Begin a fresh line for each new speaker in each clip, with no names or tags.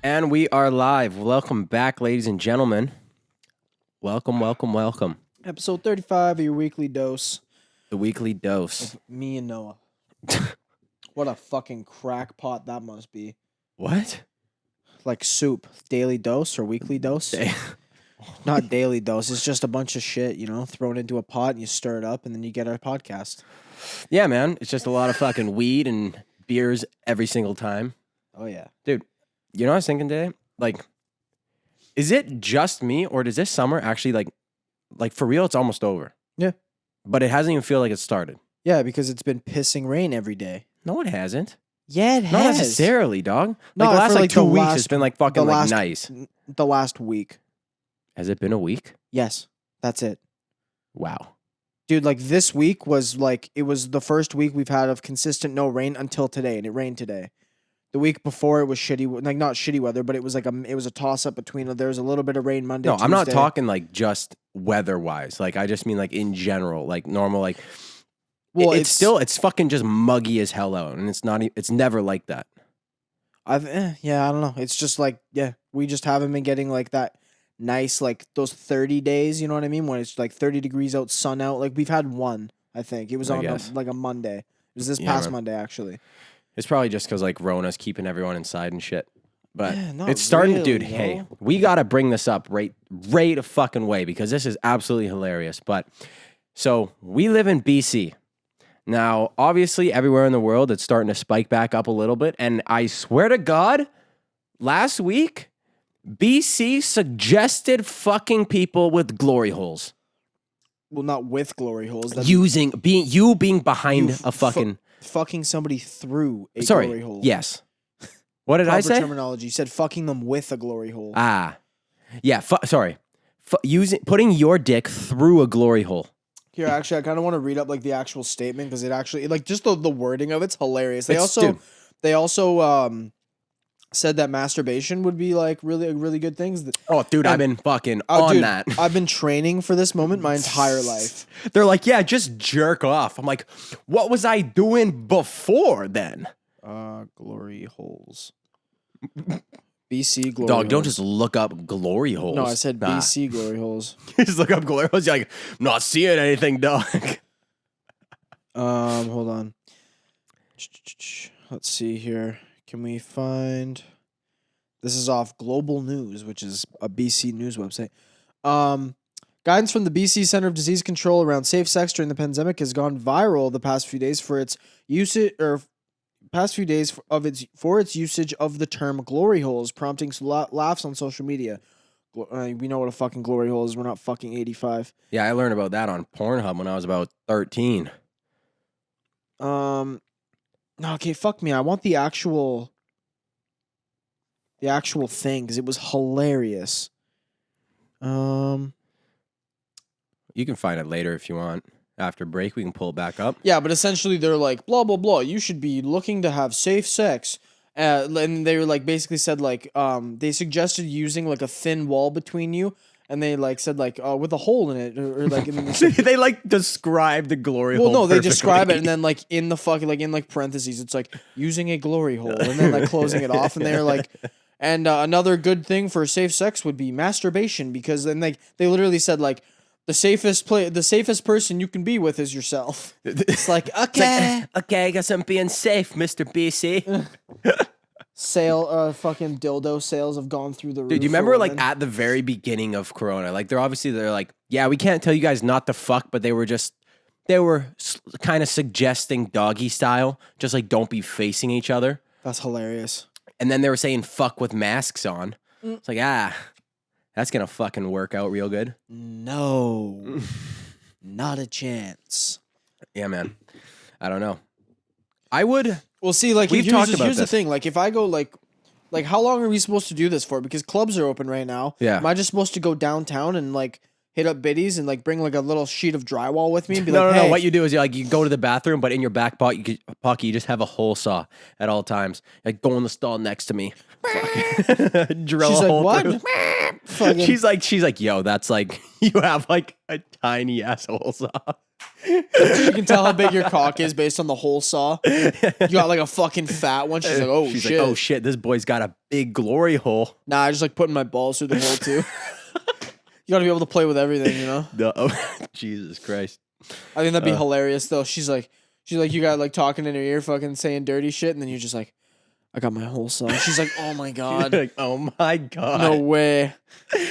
And we are live. Welcome back, ladies and gentlemen. Welcome.
Episode 35 of your weekly dose.
The weekly dose.
Of me and Noah. What a fucking crackpot that must be.
What?
Like soup. Daily dose or weekly dose? Not daily dose. It's just a bunch of shit, thrown into a pot and you stir it up and then you get our podcast.
Yeah, man. It's just a lot of fucking weed and beers every single time.
Oh, yeah.
Dude, you know what I was thinking today? Like, is it just me or does this summer actually like for real, it's almost over?
Yeah.
But it hasn't even feel like it started.
Yeah, because it's been pissing rain every day.
No, it hasn't.
Yeah, it has.
Not necessarily, dog.
No,
Like the last
for, like,
2
the
weeks,
last-
it's been like fucking
the
like
last-
nice.
The last week.
Has it been a week?
Yes, that's it.
Wow.
Dude, like this week was like, it was the first week we've had of consistent no rain until today, and it rained today. The week before it was shitty, like not shitty weather, but it was like it was a toss up between. There was a little bit of rain Monday.
No,
Tuesday.
I'm not talking like just weather wise. Like I just mean like in general, like normal. Like,
well,
it's fucking just muggy as hell out, and it's not. It's never like that.
I don't know. It's just like we just haven't been getting like that nice like those 30 days. You know what I mean? When it's like 30 degrees out, sun out. Like we've had one. I think it was on like a Monday. It was this past Monday actually.
It's probably just because like Rona's keeping everyone inside and shit. But
not
it's starting
really,
to, dude. Hey, we gotta bring this up right a fucking way because this is absolutely hilarious. But so we live in BC. Now, obviously, everywhere in the world, it's starting to spike back up a little bit. And I swear to God, last week, BC suggested fucking people with glory holes.
Well, not with glory holes.
Being behind a fucking
fucking somebody through a glory hole.
Yes. What did I say?
Terminology. You said fucking them with a glory hole.
Yeah. Putting your dick through a glory hole.
Here, actually, I kind of want to read up like the actual statement because it actually like just the wording of it's hilarious. They also said that masturbation would be like really good things.
Oh, dude, I've been fucking on that.
I've been training for this moment my entire life.
They're like, yeah, just jerk off. I'm like, what was I doing before then?
Glory holes. BC glory
Dog,
holes.
don't just look up glory holes.
No, I said BC glory holes.
You just look up glory holes. You're like, I'm not seeing anything, dog.
Hold on. Let's see here. Can we find? This is off Global News, which is a BC news website. Guidance from the BC Center of Disease Control around safe sex during the pandemic has gone viral the past few days for its usage of the term glory holes, prompting laughs on social media. We know what a fucking glory hole is. We're not fucking 85.
Yeah, I learned about that on Pornhub when I was about 13.
No, okay, fuck me. I want the actual thing because it was hilarious.
You can find it later if you want. After break, we can pull it back up.
Yeah, but essentially they're like, blah, blah, blah. You should be looking to have safe sex. And they were like, basically said like, they suggested using like a thin wall between you. And they like said like, with a hole in it. Or like,
they like describe the glory hole.
Well, no, they
perfectly.
describe it. And then like in the fucking, like in like parentheses, it's like using a glory hole. And then like closing it off. And they're like, and another good thing for safe sex would be masturbation. Because then like, they literally said like, the safest person you can be with is yourself. It's like, okay.
Okay, I guess I'm being safe, Mr. BC.
Fucking dildo sales have gone through the roof.
Dude, you remember like at the very beginning of Corona, like they're like, yeah, we can't tell you guys not to fuck, but they were kind of suggesting doggy style, just like don't be facing each other.
That's hilarious.
And then they were saying fuck with masks on. It's like, that's gonna fucking work out real good.
No, not a chance.
Yeah, man. I don't know. I would.
Well, see, like
We've talked about
here's the
this.
thing. Like, if I go like how long are we supposed to do this for? Because clubs are open right now.
Yeah.
Am I just supposed to go downtown and like hit up biddies and like bring like a little sheet of drywall with me and be
No.
hey.
What you do is you go to the bathroom, but in your back pocket, you just have a hole saw at all times. Like go in the stall next to me. Drill
She's
a
like,
hole
what?
through.
Fucking-
She's like, yo, that's like you have like a tiny asshole saw.
You can tell how big your cock is based on the hole saw. You got like a fucking fat one. She's like, oh
She's
shit.
like, oh shit, this boy's got a big glory hole.
Nah, I just like putting my balls through the hole too. You gotta be able to play with everything, you know?
Jesus Christ.
I think that'd be hilarious though. She's like, you got like talking in her ear, fucking saying dirty shit, and then you're just like, I got my whole saw. She's like, oh my god.
Like, oh my god.
No way.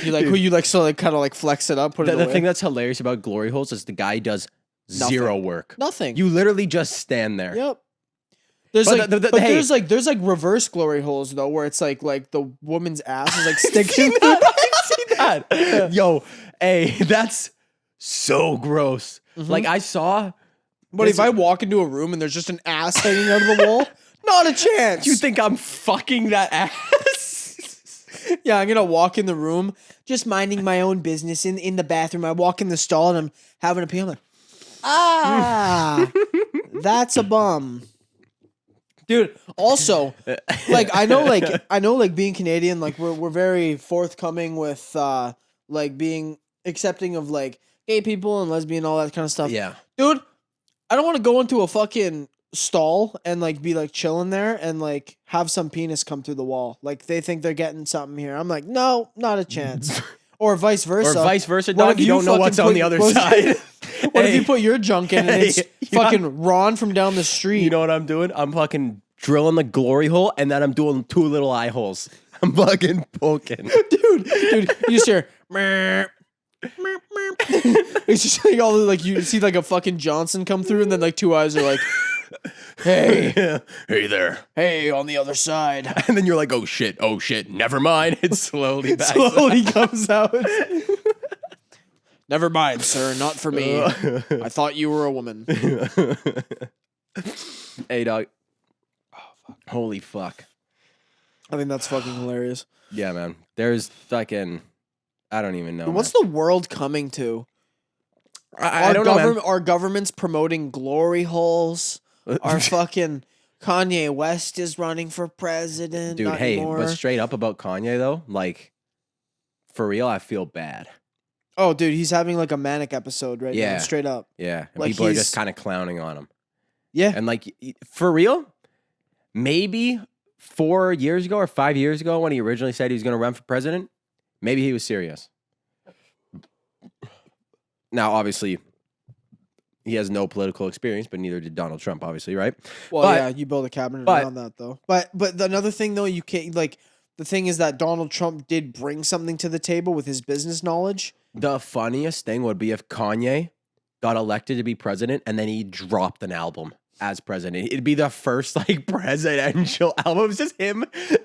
You like, who you like, so like kind of like flex it up, put it away.
The thing that's hilarious about glory holes is the guy does zero work.
Nothing.
You literally just stand there.
Yep. There's
But
like there's like reverse glory holes though, where it's like the woman's ass is like sticking.
I've seen that. Yo, hey, that's so gross.
Mm-hmm.
Like I saw.
But if I walk into a room and there's just an ass hanging out of the wall, not a chance.
You think I'm fucking that ass?
Yeah, I'm gonna walk in the room, just minding my own business in the bathroom. I walk in the stall and I'm having a pee. I'm like, that's a bum. Dude, also, like I know being Canadian, like we're very forthcoming with like being accepting of like gay people and lesbian, all that kind of stuff.
Yeah.
Dude, I don't want to go into a fucking stall and like be like chilling there and like have some penis come through the wall. Like they think they're getting something here. I'm like, no, not a chance. Or vice versa.
Or vice versa, dog. You don't know what's on the other side.
What if you put your junk in and it's fucking Ron from down the street?
You know what I'm doing? I'm fucking drilling the glory hole and then I'm doing 2 little eye holes. I'm fucking poking.
Dude, you just hear it's just like all like you see like a fucking Johnson come through and then like 2 eyes are like, hey,
hey there.
Hey, on the other side.
And then you're like, oh shit, never mind. It slowly backs
slowly comes out. Never mind, sir, not for me. I thought you were a woman.
Hey, dog. Oh, fuck. Holy fuck.
I think that's fucking hilarious.
Yeah, man. There's fucking, I don't even know.
What's the world coming to?
I don't know, man.
Our government's promoting glory holes. Our fucking Kanye West is running for president.
Dude, hey, but straight up about Kanye though, like, for real, I feel bad.
Oh, dude, he's having like a manic episode right now, straight up.
Yeah, and
like
people are just kind of clowning on him.
Yeah.
And like, for real, maybe 4 years ago or 5 years ago when he originally said he was going to run for president, maybe he was serious. Now, obviously, he has no political experience, but neither did Donald Trump, obviously, right?
Well, yeah, you build a cabinet around that, though. But another thing, though, you can't, like, the thing is that Donald Trump did bring something to the table with his business knowledge.
The funniest thing would be if Kanye got elected to be president and then he dropped an album as president. It'd be the first, like, presidential album. It's just him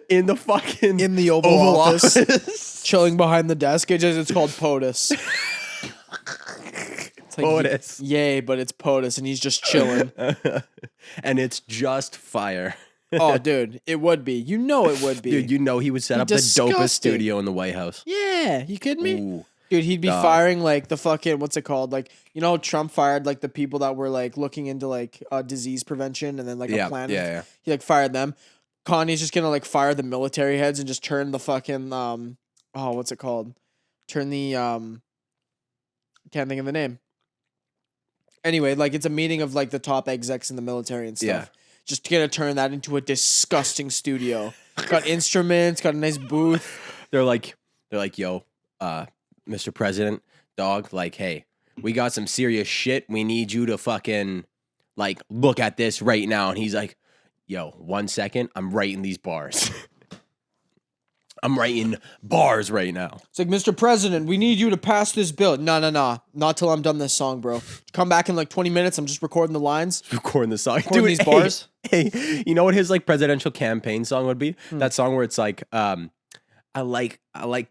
in the fucking...
In the Oval Office. Chilling behind the desk. It's called POTUS. It's like,
POTUS.
Yay, but it's POTUS, and he's just chilling.
And it's just fire.
Oh, dude, it would be. You know it would be.
Dude, you know he would set up the dopest studio in the White House.
Yeah, you kidding me?
Ooh,
dude, he'd be firing, like, the fucking, what's it called? Like, you know, Trump fired, like, the people that were, like, looking into, like, disease prevention and then, like, a plan.
Yeah.
He, like, fired them. Kanye's just gonna, like, fire the military heads and just turn the fucking, what's it called? Turn the, can't think of the name. Anyway, like, it's a meeting of, like, the top execs in the military and stuff.
Yeah.
Just gonna turn that into a disgusting studio. Got instruments, got a nice booth.
They're like, yo, Mr. President, dog, like, hey, we got some serious shit. We need you to fucking, like, look at this right now. And he's like, yo, 1 second, I'm writing these bars. I'm writing bars right now.
It's like, Mr. President, we need you to pass this bill. No. Not till I'm done this song, bro. Come back in like 20 minutes. I'm just recording the lines.
Recording the song.
Recording these bars.
Hey, you know what his like presidential campaign song would be? That song where it's like, I like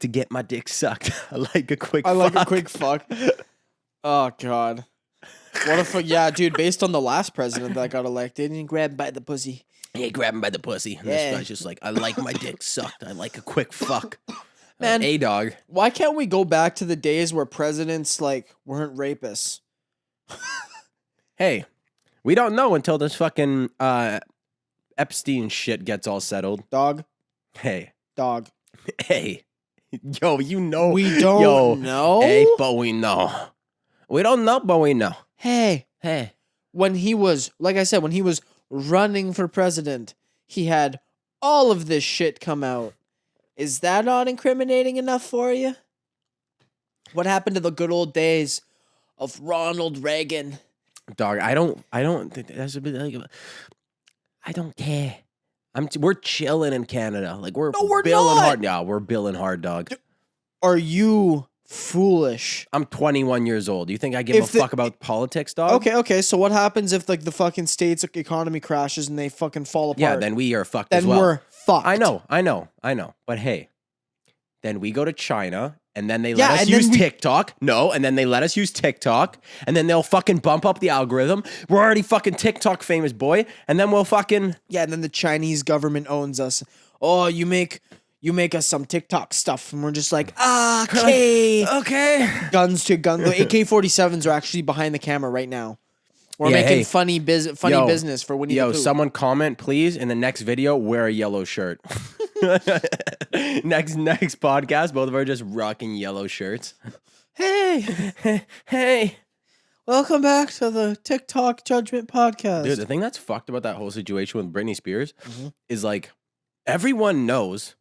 to get my dick sucked. I like a quick
fuck. Oh, God. What if, yeah, dude, based on the last president that got elected, and grab him by the pussy.
Yeah, grab him by the pussy. And this guy's just like, I like my dick sucked. I like a quick fuck.
Man,
hey, dog.
Why can't we go back to the days where presidents, like, weren't rapists?
Hey, we don't know until this fucking Epstein shit gets all settled.
Dog.
Hey.
Dog.
Hey. Yo, you know.
We don't know?
Hey, but we know. We don't know, but we know.
hey,
Hey.
when he was, like I said, when he was running for president, he had all of this shit come out. Is that not incriminating enough for you? What happened to the good old days of Ronald Reagan?
Dog, I don't think that's a bit like, I don't care. We're chilling in Canada. Like we're
No, we're
billing
not.
hard. Yeah, we're billing hard, dog.
Are you foolish?
I'm 21 years old. You think I give a fuck about politics, dog?
Okay. So what happens if like the fucking state's economy crashes and they fucking fall apart?
Yeah, then we are fucked
then
as well.
we're fucked.
I know. But hey, then we go to China and then they let us use TikTok. No, and then they let us use TikTok and then they'll fucking bump up the algorithm. We're already fucking TikTok famous, boy. And then we'll fucking...
Yeah, and then the Chinese government owns us. Oh, you make us some TikTok stuff. And we're just like, okay.
Okay.
Guns to guns. The AK-47s are actually behind the camera right now. We're making funny business for Winnie the Pooh.
Someone comment, please, in the next video, wear a yellow shirt. next podcast, both of us are just rocking yellow shirts. Hey.
Welcome back to the TikTok Judgment Podcast.
Dude, the thing that's fucked about that whole situation with Britney Spears is like, everyone knows,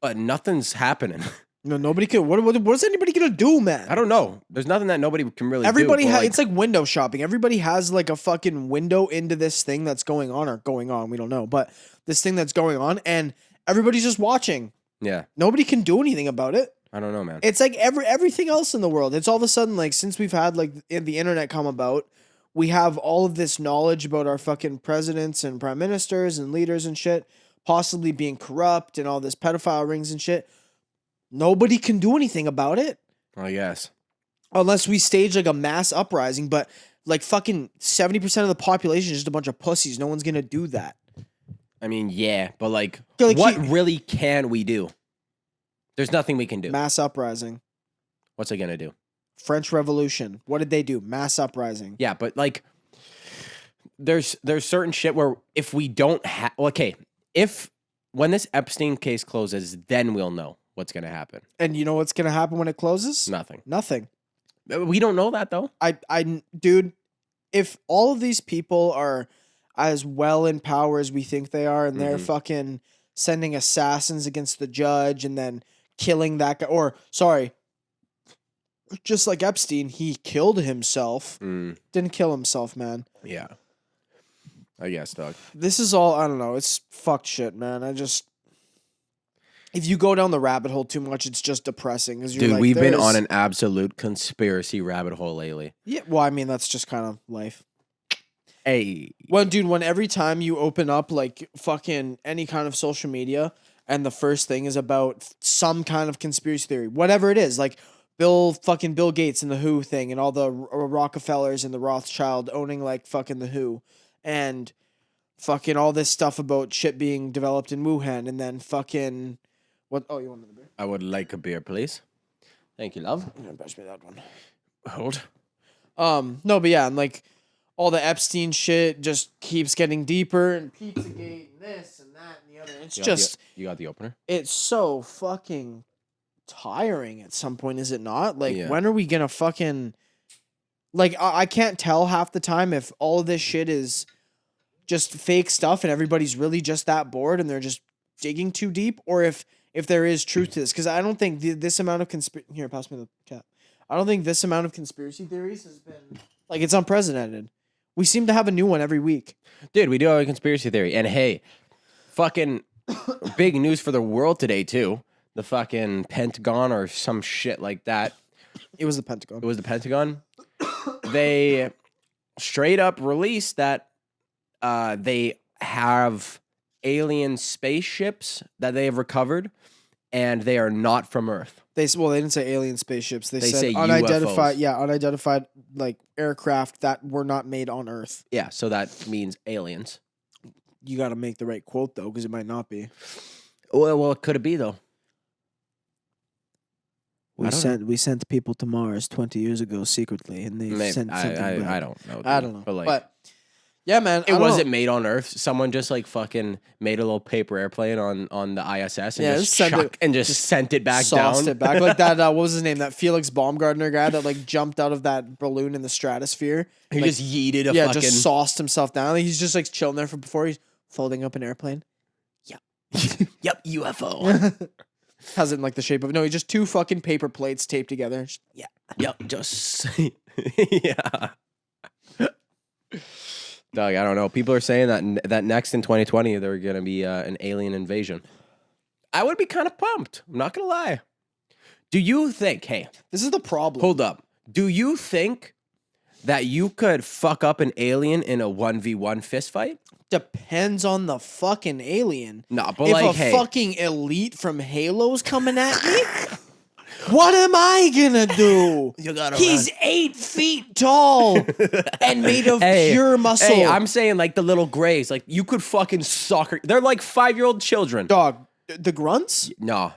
but nothing's happening.
No, nobody can. What's anybody gonna do, man?
I don't know. There's nothing that nobody can really
Everybody
do.
it's like window shopping. Everybody has like a fucking window into this thing that's going on. We don't know, but this thing that's going on, and everybody's just watching.
Yeah.
Nobody can do anything about it.
I don't know, man.
It's like everything else in the world. It's all of a sudden like since we've had like the internet come about, we have all of this knowledge about our fucking presidents and prime ministers and leaders and shit possibly being corrupt and all this pedophile rings and shit. Nobody can do anything about it.
I guess.
Unless we stage like a mass uprising, but like fucking 70% of the population is just a bunch of pussies. No one's gonna do that.
I mean, yeah, but like what really can we do? There's nothing we can do.
Mass uprising.
What's it gonna do?
French Revolution. What did they do? Mass uprising.
Yeah, but like there's certain shit where if we don't have when this Epstein case closes, then we'll know what's gonna happen.
And you know what's gonna happen when it closes?
Nothing. We don't know that though.
Dude, if all of these people are as well in power as we think they are, and they're fucking sending assassins against the judge and then killing that guy, or sorry, just like Epstein, he killed himself. Didn't kill himself, man.
Yeah. I guess, dog.
This is all, I don't know, it's fucked shit, man. If you go down the rabbit hole too much, it's just depressing.
Dude, we've been on an absolute conspiracy rabbit hole lately.
Yeah, well, I mean, that's just kind of life.
Hey.
Well, dude, when every time you open up, like, fucking any kind of social media, and the first thing is about some kind of conspiracy theory, whatever it is, like Bill Gates and the WHO thing, and all the Rockefellers and the Rothschild owning, like, fucking the WHO, and fucking all this stuff about shit being developed in Wuhan, and then fucking... What? Oh, you want another beer?
I would like a beer, please. Thank you, love.
Yeah, pass me that one.
Hold.
No, but yeah, and like all the Epstein shit just keeps getting deeper, and Pizzagate, and this and that and the other. It's
you got the opener.
It's so fucking tiring at some point, is it not? Like, when are we gonna fucking like? I can't tell half the time if all of this shit is just fake stuff, and everybody's really just that bored, and they're just digging too deep, or if there is truth to this, because I don't think this amount of here, pass me the cap. I don't think this amount of conspiracy theories has been like, it's unprecedented. We seem to have a new one every week.
Dude, we do have a conspiracy theory, and hey, fucking big news for the world today too. The fucking Pentagon or some shit like that.
It was the Pentagon.
It was the Pentagon. They straight up released that they have alien spaceships that they have recovered, and they are not from Earth.
They didn't say alien spaceships. They said
say
unidentified.
UFOs.
Yeah, unidentified like aircraft that were not made on Earth.
Yeah, so that means aliens.
You got to make the right quote though, because it might not be.
Well, could it be though?
We sent people to Mars 20 years ago secretly, and they sent something back.
I don't know. Dude.
I don't know, but Yeah, man.
It wasn't made on Earth. Someone just like fucking made a little paper airplane on the ISS and just sent it back
sauced
down.
it back like that. What was his name? That Felix Baumgartner guy that like jumped out of that balloon in the stratosphere.
He
like,
just yeeted a fucking...
just sauced himself down. Like, he's just like chilling there before he's folding up an airplane.
Yep. Yep, UFO.
Has it in like the shape of... No, he's just 2 fucking paper plates taped together.
Yeah. Yep, just... yeah. Doug, I don't know. People are saying that next in 2020 there are going to be an alien invasion. I would be kind of pumped. I'm not going to lie. Do you think, hey...
This is the problem.
Hold up. Do you think that you could fuck up an alien in a 1v1 fist fight?
Depends on the fucking alien.
Nah, but
if fucking elite from Halo's coming at me... What am I gonna do? He's 8 feet tall and made of pure muscle.
Hey, I'm saying like the little grays. Like you could fucking soccer. They're like 5-year-old children.
Dog, the grunts?
No.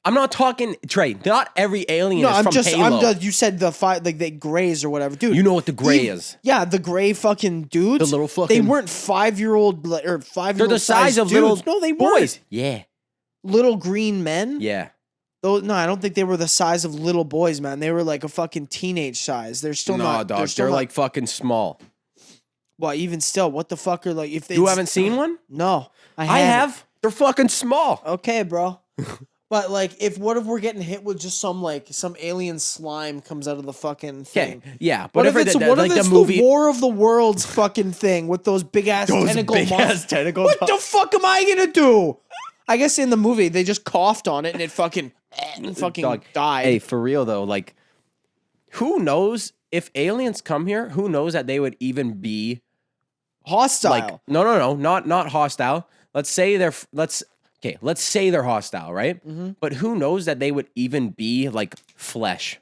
I'm not talking, Trey, not every alien is from Halo.
You said the grays or whatever. Dude.
You know what the gray is.
Yeah, the gray fucking dudes.
The little fucking...
They weren't 5-year-old or 5-year-old
They're the size of
dudes.
little
No, they
boys.
weren't.
Yeah.
Little green men?
Yeah.
No, I don't think they were the size of little boys, man. They were like a fucking teenage size. They're still not.
Dog. They're like fucking small.
Well, even still, what the fuck are like if they...
You haven't seen one?
No.
I have. They're fucking small.
Okay, bro. But like what if we're getting hit with just some alien slime comes out of the fucking thing?
Okay. Yeah.
What if it's the War of the Worlds fucking thing with those big ass tentacle monsters? What the fuck am I gonna do? I guess in the movie they just coughed on it and it fucking died.
Hey, for real though, like who knows if aliens come here? Who knows that they would even be
hostile?
Like no, not hostile. Let's say they're hostile, right?
Mm-hmm.
But who knows that they would even be like flesh?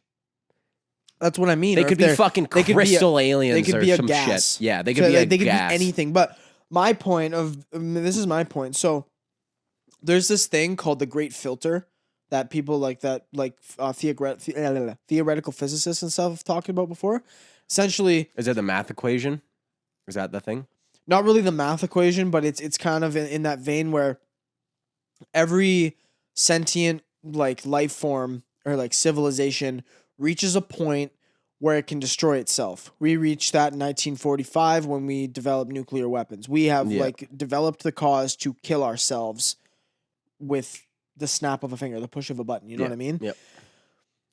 That's what I mean.
They could be fucking crystal aliens. They could be some gas. Shit. Yeah, they could be a gas. They could be
anything. But this is my point. So there's this thing called the Great Filter that people theoretical physicists and stuff have talked about before. Essentially,
is it the math equation? Is that the thing?
Not really the math equation, but it's kind of in that vein where every sentient like life form or like civilization reaches a point where it can destroy itself. We reached that in 1945 when we developed nuclear weapons. We have developed the cause to kill ourselves with the snap of a finger, the push of a button. You know what I mean?
Yep.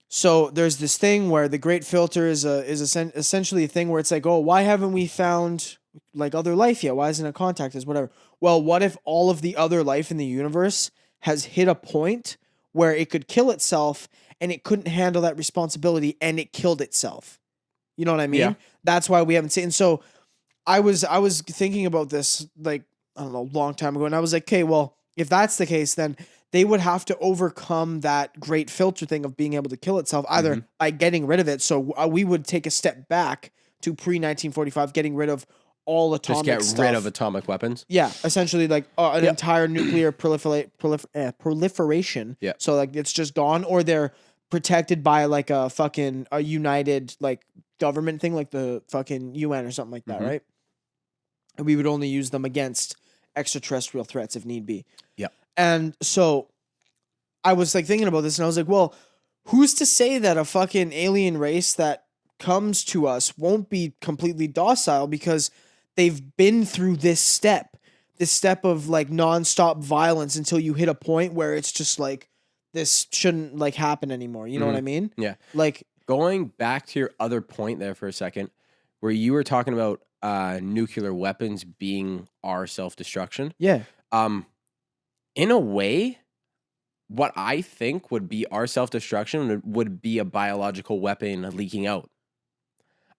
So there's this thing where the Great Filter is essentially a thing where it's like, oh, why haven't we found like other life yet? Why isn't it contact us? Whatever. Well, what if all of the other life in the universe has hit a point where it could kill itself and it couldn't handle that responsibility and it killed itself? You know what I mean?
Yeah.
That's why we haven't seen. So I was thinking about this like, I don't know, a long time ago. And I was like, okay, well, if that's the case, then they would have to overcome that Great Filter thing of being able to kill itself either by getting rid of it. So we would take a step back to pre-1945, getting rid of all atomic stuff.
Just get rid of atomic weapons?
Yeah, essentially like an entire nuclear proliferation.
Yeah.
So like it's just gone, or they're protected by like a united like government thing, like the fucking UN or something like that, right? And we would only use them against extraterrestrial threats if need be.
Yeah.
And so I was like thinking about this and I was like, well, who's to say that a fucking alien race that comes to us won't be completely docile because they've been through this step of like nonstop violence until you hit a point where it's just like, this shouldn't like happen anymore. You know what I mean?
Yeah.
Like
going back to your other point there for a second, where you were talking about nuclear weapons being our self-destruction.
Yeah.
In a way, what I think would be our self-destruction would be a biological weapon leaking out.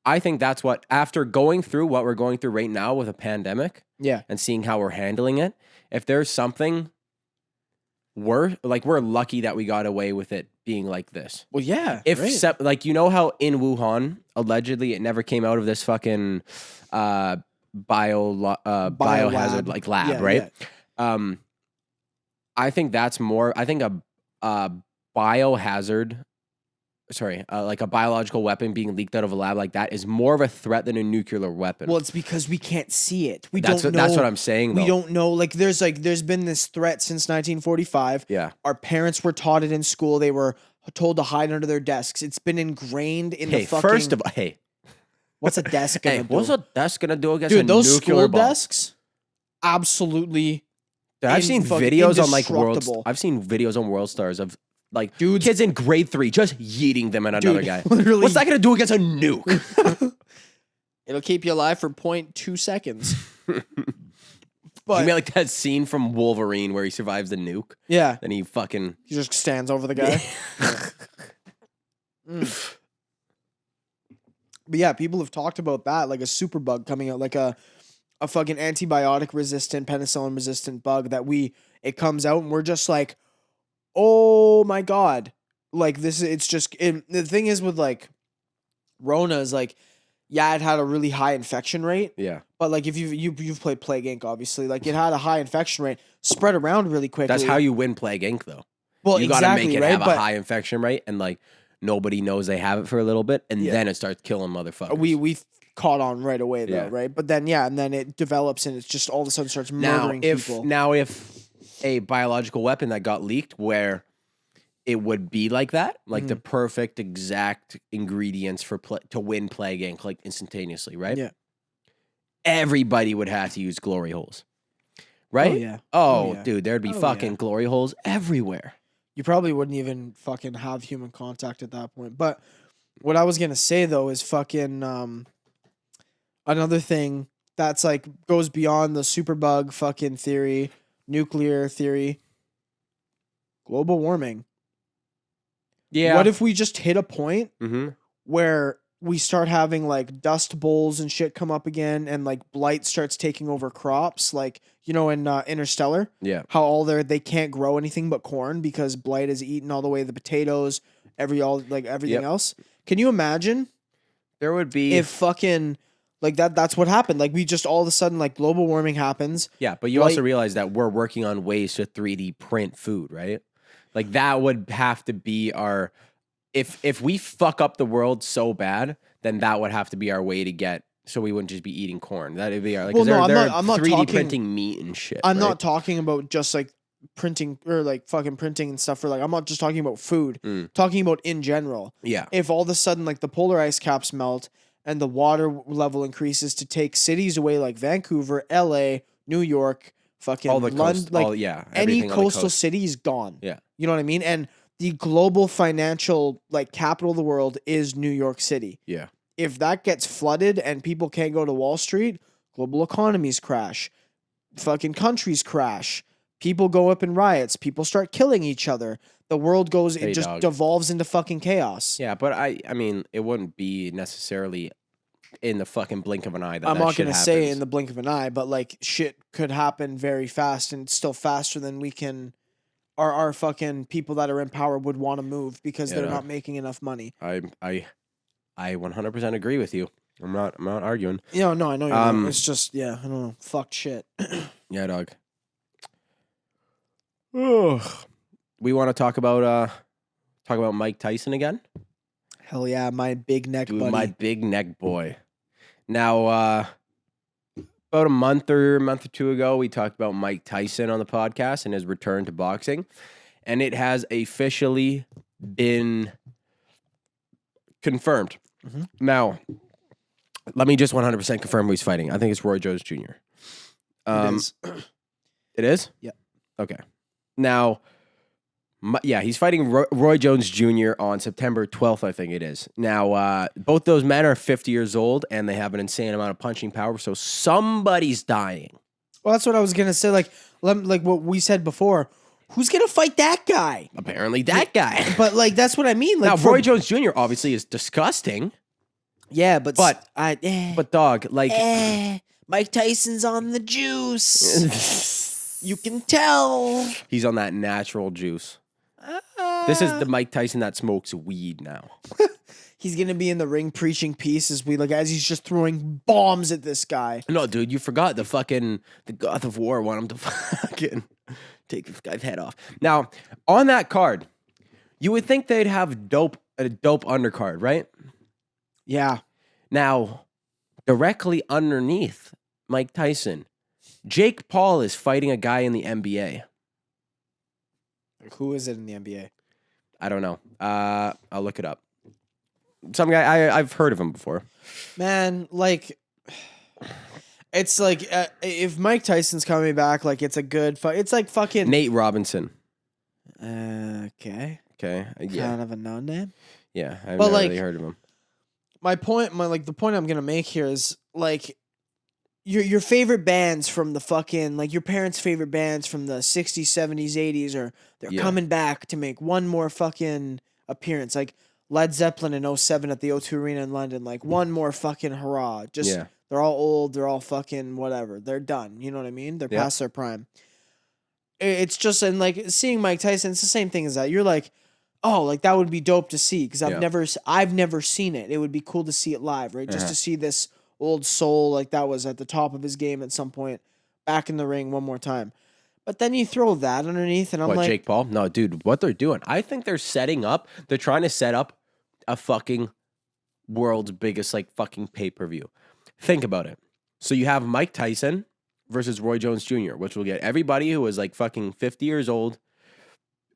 I think that's what, after going through what we're going through right now with a pandemic, and seeing how we're handling it, if there's something, we're lucky that we got away with it being like this.
Well, yeah.
Like, you know how in Wuhan, allegedly, it never came out of this fucking biohazard like lab, right? Yeah. I think that's more. I think a biohazard like a biological weapon being leaked out of a lab like that is more of a threat than a nuclear weapon.
Well, it's because we can't see it. We
That's
don't know.
That's what I'm saying, though.
We don't know. Like there's been this threat since 1945.
Yeah.
Our parents were taught it in school. They were told to hide under their desks. It's been ingrained in the fucking.
First of all,
what's a desk gonna do?
What's a desk gonna do against
Dude,
a
those
nuclear
school
bomb?
desks, absolutely.
Dude, I've seen videos on like
indestructible.
I've seen videos on World Stars of like
Dudes-
kids in grade 3 just yeeting them at another guy.
Literally,
What's that gonna do against a nuke?
it'll keep you alive for 0.2 seconds.
You
But
mean like that scene from Wolverine where he survives the nuke?
yeah,
Then he fucking
he just stands over the guy. But yeah, people have talked about that, like a super bug coming out, like a fucking antibiotic resistant, penicillin resistant bug that it comes out and we're just like, oh my God. Like the thing is with like Rona is like, yeah, it had a really high infection rate.
Yeah.
But like if you've played Plague Inc., obviously, like it had a high infection rate, spread around really quickly.
That's how you win Plague Inc. though.
Well,
You gotta
exactly,
make it
right?
have a
But
high infection rate and like nobody knows they have it for a little bit and
Yeah.
then it starts killing motherfuckers.
we caught on right away though,
Yeah.
right? But then and then it develops and it's just all of a sudden starts murdering people.
If a biological weapon that got leaked where it would be like that, like the perfect exact ingredients for to win Plague Inc. like instantaneously, right?
Yeah.
Everybody would have to use glory holes, right?
Oh yeah.
Oh,
yeah.
dude, there'd be
Oh,
fucking
yeah.
glory holes everywhere.
You probably wouldn't even fucking have human contact at that point. But what I was gonna say though is fucking another thing that's like goes beyond the superbug fucking theory, nuclear theory, global warming.
Yeah.
What if we just hit a point
Mm-hmm.
where we start having like dust bowls and shit come up again and like blight starts taking over crops, like in Interstellar,
Yeah.
how they can't grow anything but corn because blight has eaten all the way the potatoes, everything
Yep.
else. Can you imagine
There would be
if fucking like that's what happened? Like we just all of a sudden like global warming happens.
Yeah, but you also realize that we're working on ways to 3D print food, right? Like that would have to be our if we fuck up the world so bad, then that would have to be our way to get so we wouldn't just be eating corn. That'd be our like
Well, no,
they're
I'm not
3D
talking-
printing meat and shit.
I'm
right?
not talking about just like printing or like fucking printing and stuff for like I'm not just talking about food. Talking about in general.
Yeah.
If all of a sudden like the polar ice caps melt and the water level increases to take cities away like Vancouver, LA, New York, fucking
All the
London,
coast,
like
any
any
coastal
coastal city is gone.
Yeah.
You know what I mean? And the global financial like capital of the world is New York City.
Yeah.
If that gets flooded and people can't go to Wall Street, global economies crash. Fucking countries crash. People go up in riots. People start killing each other. The world goes,
Hey,
it just
dog.
devolves into fucking chaos.
Yeah, but I mean, it wouldn't be necessarily in the fucking blink of an eye that
I'm
that
not
shit
going to say
happens.
in the blink of an eye, but like shit could happen very fast and still faster than we can. Our fucking people that are in power would want to move because
Yeah,
they're
dog.
not making enough money.
I 100% agree with you. I'm not arguing.
Yeah, no, I know. You're not.
Um,
It's just I don't know. Fucked shit.
Yeah, dog. Ugh. We want to talk about Mike Tyson again.
Hell yeah, my big neck
Dude,
buddy.
my big neck boy. Now, about a month or two ago, we talked about Mike Tyson on the podcast and his return to boxing, and it has officially been confirmed.
Mhm.
Now, let me just 100% confirm who he's fighting. I think it's Roy Jones Jr.
It is.
It is?
Yep.
Okay. Now, he's fighting Roy Jones Jr. on September 12th, I think it is. Now, both those men are 50 years old, and they have an insane amount of punching power, so somebody's dying.
Well, that's what I was gonna say. Like what we said before. Who's gonna fight that guy?
Apparently, that guy.
But like that's what I mean. Like
Now, Roy Jones Jr. obviously is disgusting,
yeah, but
but dog, like,
Mike Tyson's on the juice. You can tell.
he's on that natural juice. This is the Mike Tyson that smokes weed now.
He's gonna be in the ring preaching peace as he's just throwing bombs at this guy.
No, dude, you forgot the God of War want him to fucking take this guy's head off. Now, on that card, you would think they'd have dope a dope undercard, right?
Yeah.
Now, directly underneath Mike Tyson, Jake Paul is fighting a guy in the NBA.
Who is it in the NBA?
I don't know. I'll look it up. Some guy I've heard of him before.
Man, like, it's like if Mike Tyson's coming back, like it's a good fight. It's like fucking
Nate Robinson.
Okay.
Okay. Yeah.
Kind of a known name.
Yeah. I've
But,
never
like,
really heard of him.
The point I'm gonna make here is like your favorite bands from the fucking like your parents' favorite bands from the 60s, 70s, 80s are they're
Yeah.
coming back to make one more fucking appearance. Like Led Zeppelin in 07 at the O2 Arena in London, like one more fucking hurrah. Just
Yeah.
they're all old, they're all fucking whatever. They're done. You know what I mean? They're
Yeah.
past their prime. It's just and like seeing Mike Tyson, it's the same thing as that. You're like, oh, like that would be dope to see because I've never seen it. It would be cool to see it live, right? Just to see this old soul like that was at the top of his game at some point, back in the ring one more time. But then you throw that underneath, and I'm like,
Jake Paul? No, dude, what they're doing? I think they're trying to set up a fucking world's biggest like fucking pay-per-view. Think about it. So you have Mike Tyson versus Roy Jones Jr., which will get everybody who is like fucking 50 years old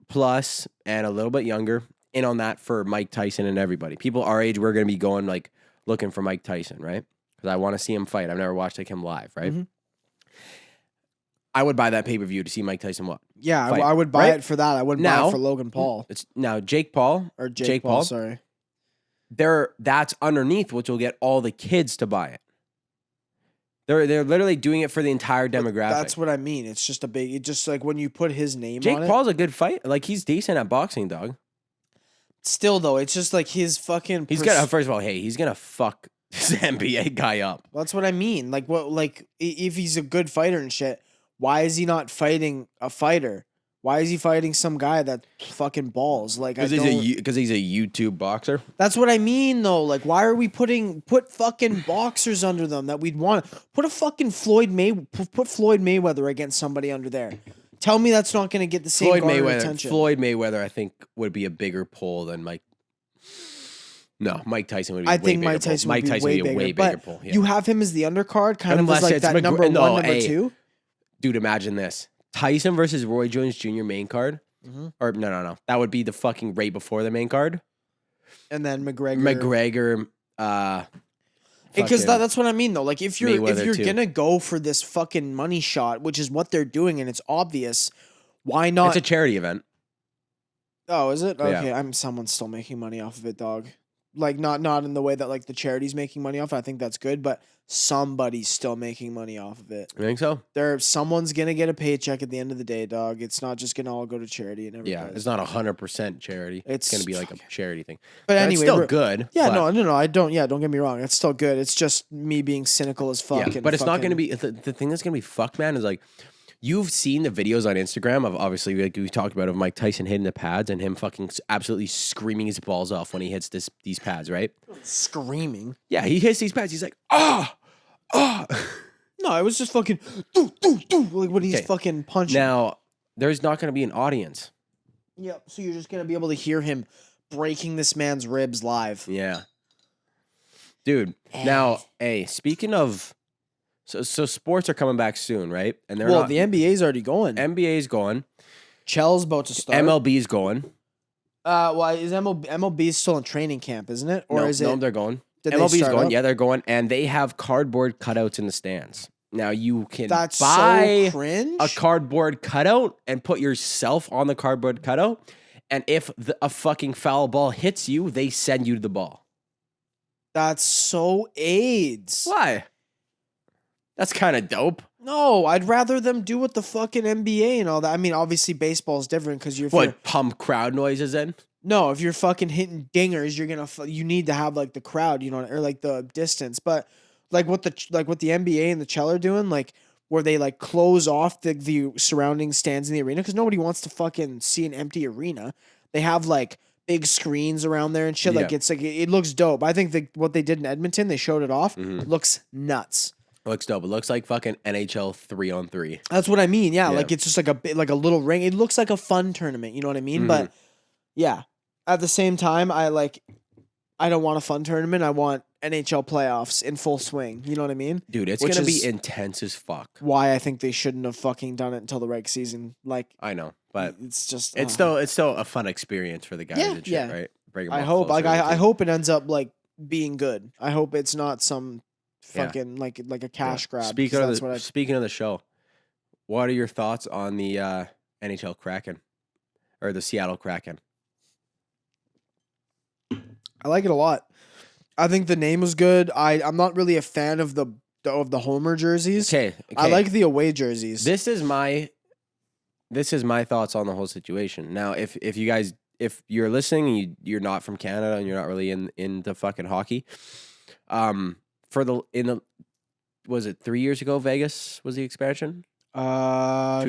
plus and a little bit younger in on that for Mike Tyson and everybody. People our age, we're going to be going like looking for Mike Tyson, right? Because I want to see him fight. I've never watched like him live, right?
Mhm.
I would buy that pay-per-view to see Mike Tyson what?
yeah,
Fight,
I would buy
right?
it for that. I wouldn't buy
Now-
it for Logan Paul
It's now Jake Paul
or Jake Paul. Sorry.
That's underneath, which will get all the kids to buy it. They're literally doing it for the entire demographic.
That's what I mean. It's just it's just like when you put his name
Jake
on it.
Paul's a good fight. Like he's decent at boxing, dog.
Still though, it's just like his fucking.
He's gonna first of all, he's gonna fuck this NBA guy up.
That's what I mean. Like what? Like if he's a good fighter and shit, why is he not fighting a fighter? Why is he fighting some guy that fucking balls? Like
Because he's a YouTube boxer.
That's what I mean though. Like why are we put fucking boxers under them that we'd want? Put Floyd Mayweather against somebody under there. Tell me that's not going to get the same attention.
Floyd Mayweather, I think, would be a bigger pull than Mike. No, Mike Tyson would be.
I think Mike Tyson would be a way bigger pull. Yeah. You have him as the undercard, kind of as like that number one, number two.
Dude, imagine this: Tyson versus Roy Jones Jr. main card, or no, that would be the fucking right before the main card,
and then McGregor. Because that's what I mean though. Like if you're gonna go for this fucking money shot, which is what they're doing, and it's obvious, why not?
It's a charity event.
Oh, is it? Okay,
Yeah.
Someone's still making money off of it, dog. Like not in the way that like the charity's making money off. I think that's good, but somebody's still making money off of it.
You think so?
Someone's gonna get a paycheck at the end of the day, dog. It's not just gonna all go to charity and everything.
Yeah, it's not 100% charity. It's gonna be like a charity thing.
But anyway,
it's still good.
Yeah, no. I don't. Yeah, don't get me wrong. It's still good. It's just me being cynical as fuck.
Yeah, but it's not gonna be the thing that's gonna be fucked, man. Is like you've seen the videos on Instagram of obviously like we talked about of Mike Tyson hitting the pads and him fucking absolutely screaming his balls off when he hits these pads, right?
Screaming.
Yeah, he hits these pads. He's like, ah.
No, it was just fucking do like when he's fucking punching.
Now, there's not going to be an audience.
Yep. So you're just going to be able to hear him breaking this man's ribs live.
Yeah. Dude, now, hey, speaking of so sports are coming back soon, right? And
the NBA's already going.
NBA's going.
Chell's about to start.
MLB's going.
Why is MLB's still in training camp, isn't it? Or is it?
No, they're going.
Did
MLB's going.
Up?
Yeah, they're going, and they have cardboard cutouts in the stands. Now you can
That's
buy
so cringe.
a cardboard cutout and put yourself on the cardboard cutout, and if a fucking foul ball hits you, they send you the ball.
That's so AIDS.
Why? That's kind of dope.
No, I'd rather them do what the fucking NBA and all that. I mean, obviously baseball's different because you're
pump crowd noises in.
No, if you're fucking hitting dingers, you need to have like the crowd, or like the distance. But like what the NBA and the Chell are doing, like where they like close off the surrounding stands in the arena because nobody wants to fucking see an empty arena. They have like big screens around there and shit. Like it's like it looks dope. I think what they did in Edmonton, they showed it off. It looks nuts.
It looks dope. It looks like fucking NHL 3-on-3.
That's what I mean. Yeah, like it's just like a little ring. It looks like a fun tournament. You know what I mean? But yeah. at the same time, I don't want a fun tournament. I want NHL playoffs in full swing. You know what I mean?
Dude, it's
Which
gonna be
is
intense as fuck.
why I think they shouldn't have fucking done it until the regular season. Like,
I know, but
it's just
it's still a fun experience for the guys and shit,
yeah.
right? Bring 'em
I
all
hope
closer to the
I
team.
hope it ends up like being good. I hope it's not some
Yeah.
fucking like a cash grab.
Speaking
'cause
of
that's
the
what
speaking of the show, what are your thoughts on the NHL Kraken or the Seattle Kraken?
I like it a lot. I think the name was good. I'm not really a fan of the Homer jerseys.
Okay,
I like the away jerseys.
this is my thoughts on the whole situation. Now, if you guys if you're listening and you're not from Canada and you're not really into fucking hockey, was it 3 years ago Vegas was the expansion? 2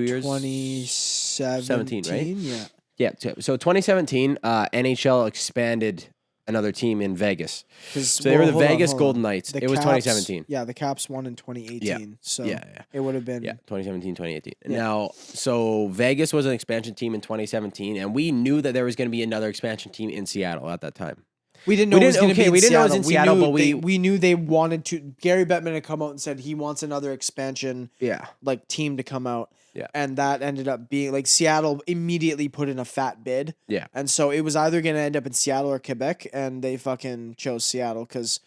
years?
2017,
right?
Yeah.
Yeah, so 2017, NHL expanded another team in Vegas. So they were the Vegas Golden Knights. It was 2017.
Yeah, the Caps won in 2018. So
Yeah.
it would have been
2017, 2018.
Yeah.
Now, so Vegas was an expansion team in 2017, and we knew that there was going to be another expansion team in Seattle at that time.
We didn't know it was going to be in
we didn't know it was in Seattle,
knew
but
we knew they wanted to. Gary Bettman had come out and said he wants another expansion
Yeah.
like team to come out.
Yeah.
And that ended up being like Seattle immediately put in a fat bid.
Yeah.
And so it was either going to end up in Seattle or Quebec, and they fucking chose Seattle because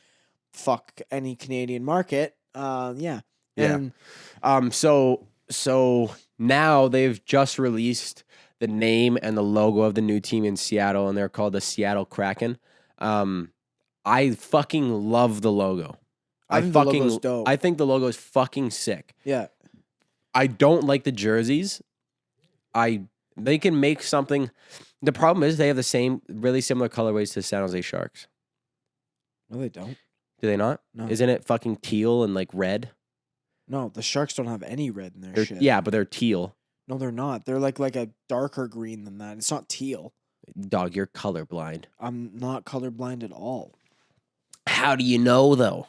fuck any Canadian market. Yeah. And
So now they've just released the name and the logo of the new team in Seattle, and they're called the Seattle Kraken. I fucking love the logo.
I think the logo's dope.
I think the logo is fucking sick.
Yeah.
I don't like the jerseys. They can make something. The problem is they have the same, really similar colorways to San Jose Sharks.
No, they don't.
Do they not?
No.
Isn't it fucking teal and like red?
No, the Sharks don't have any red in their shit.
Yeah, but they're teal.
No, they're not. They're like a darker green than that. It's not teal.
Dog, you're colorblind.
I'm not colorblind at all.
How do you know though?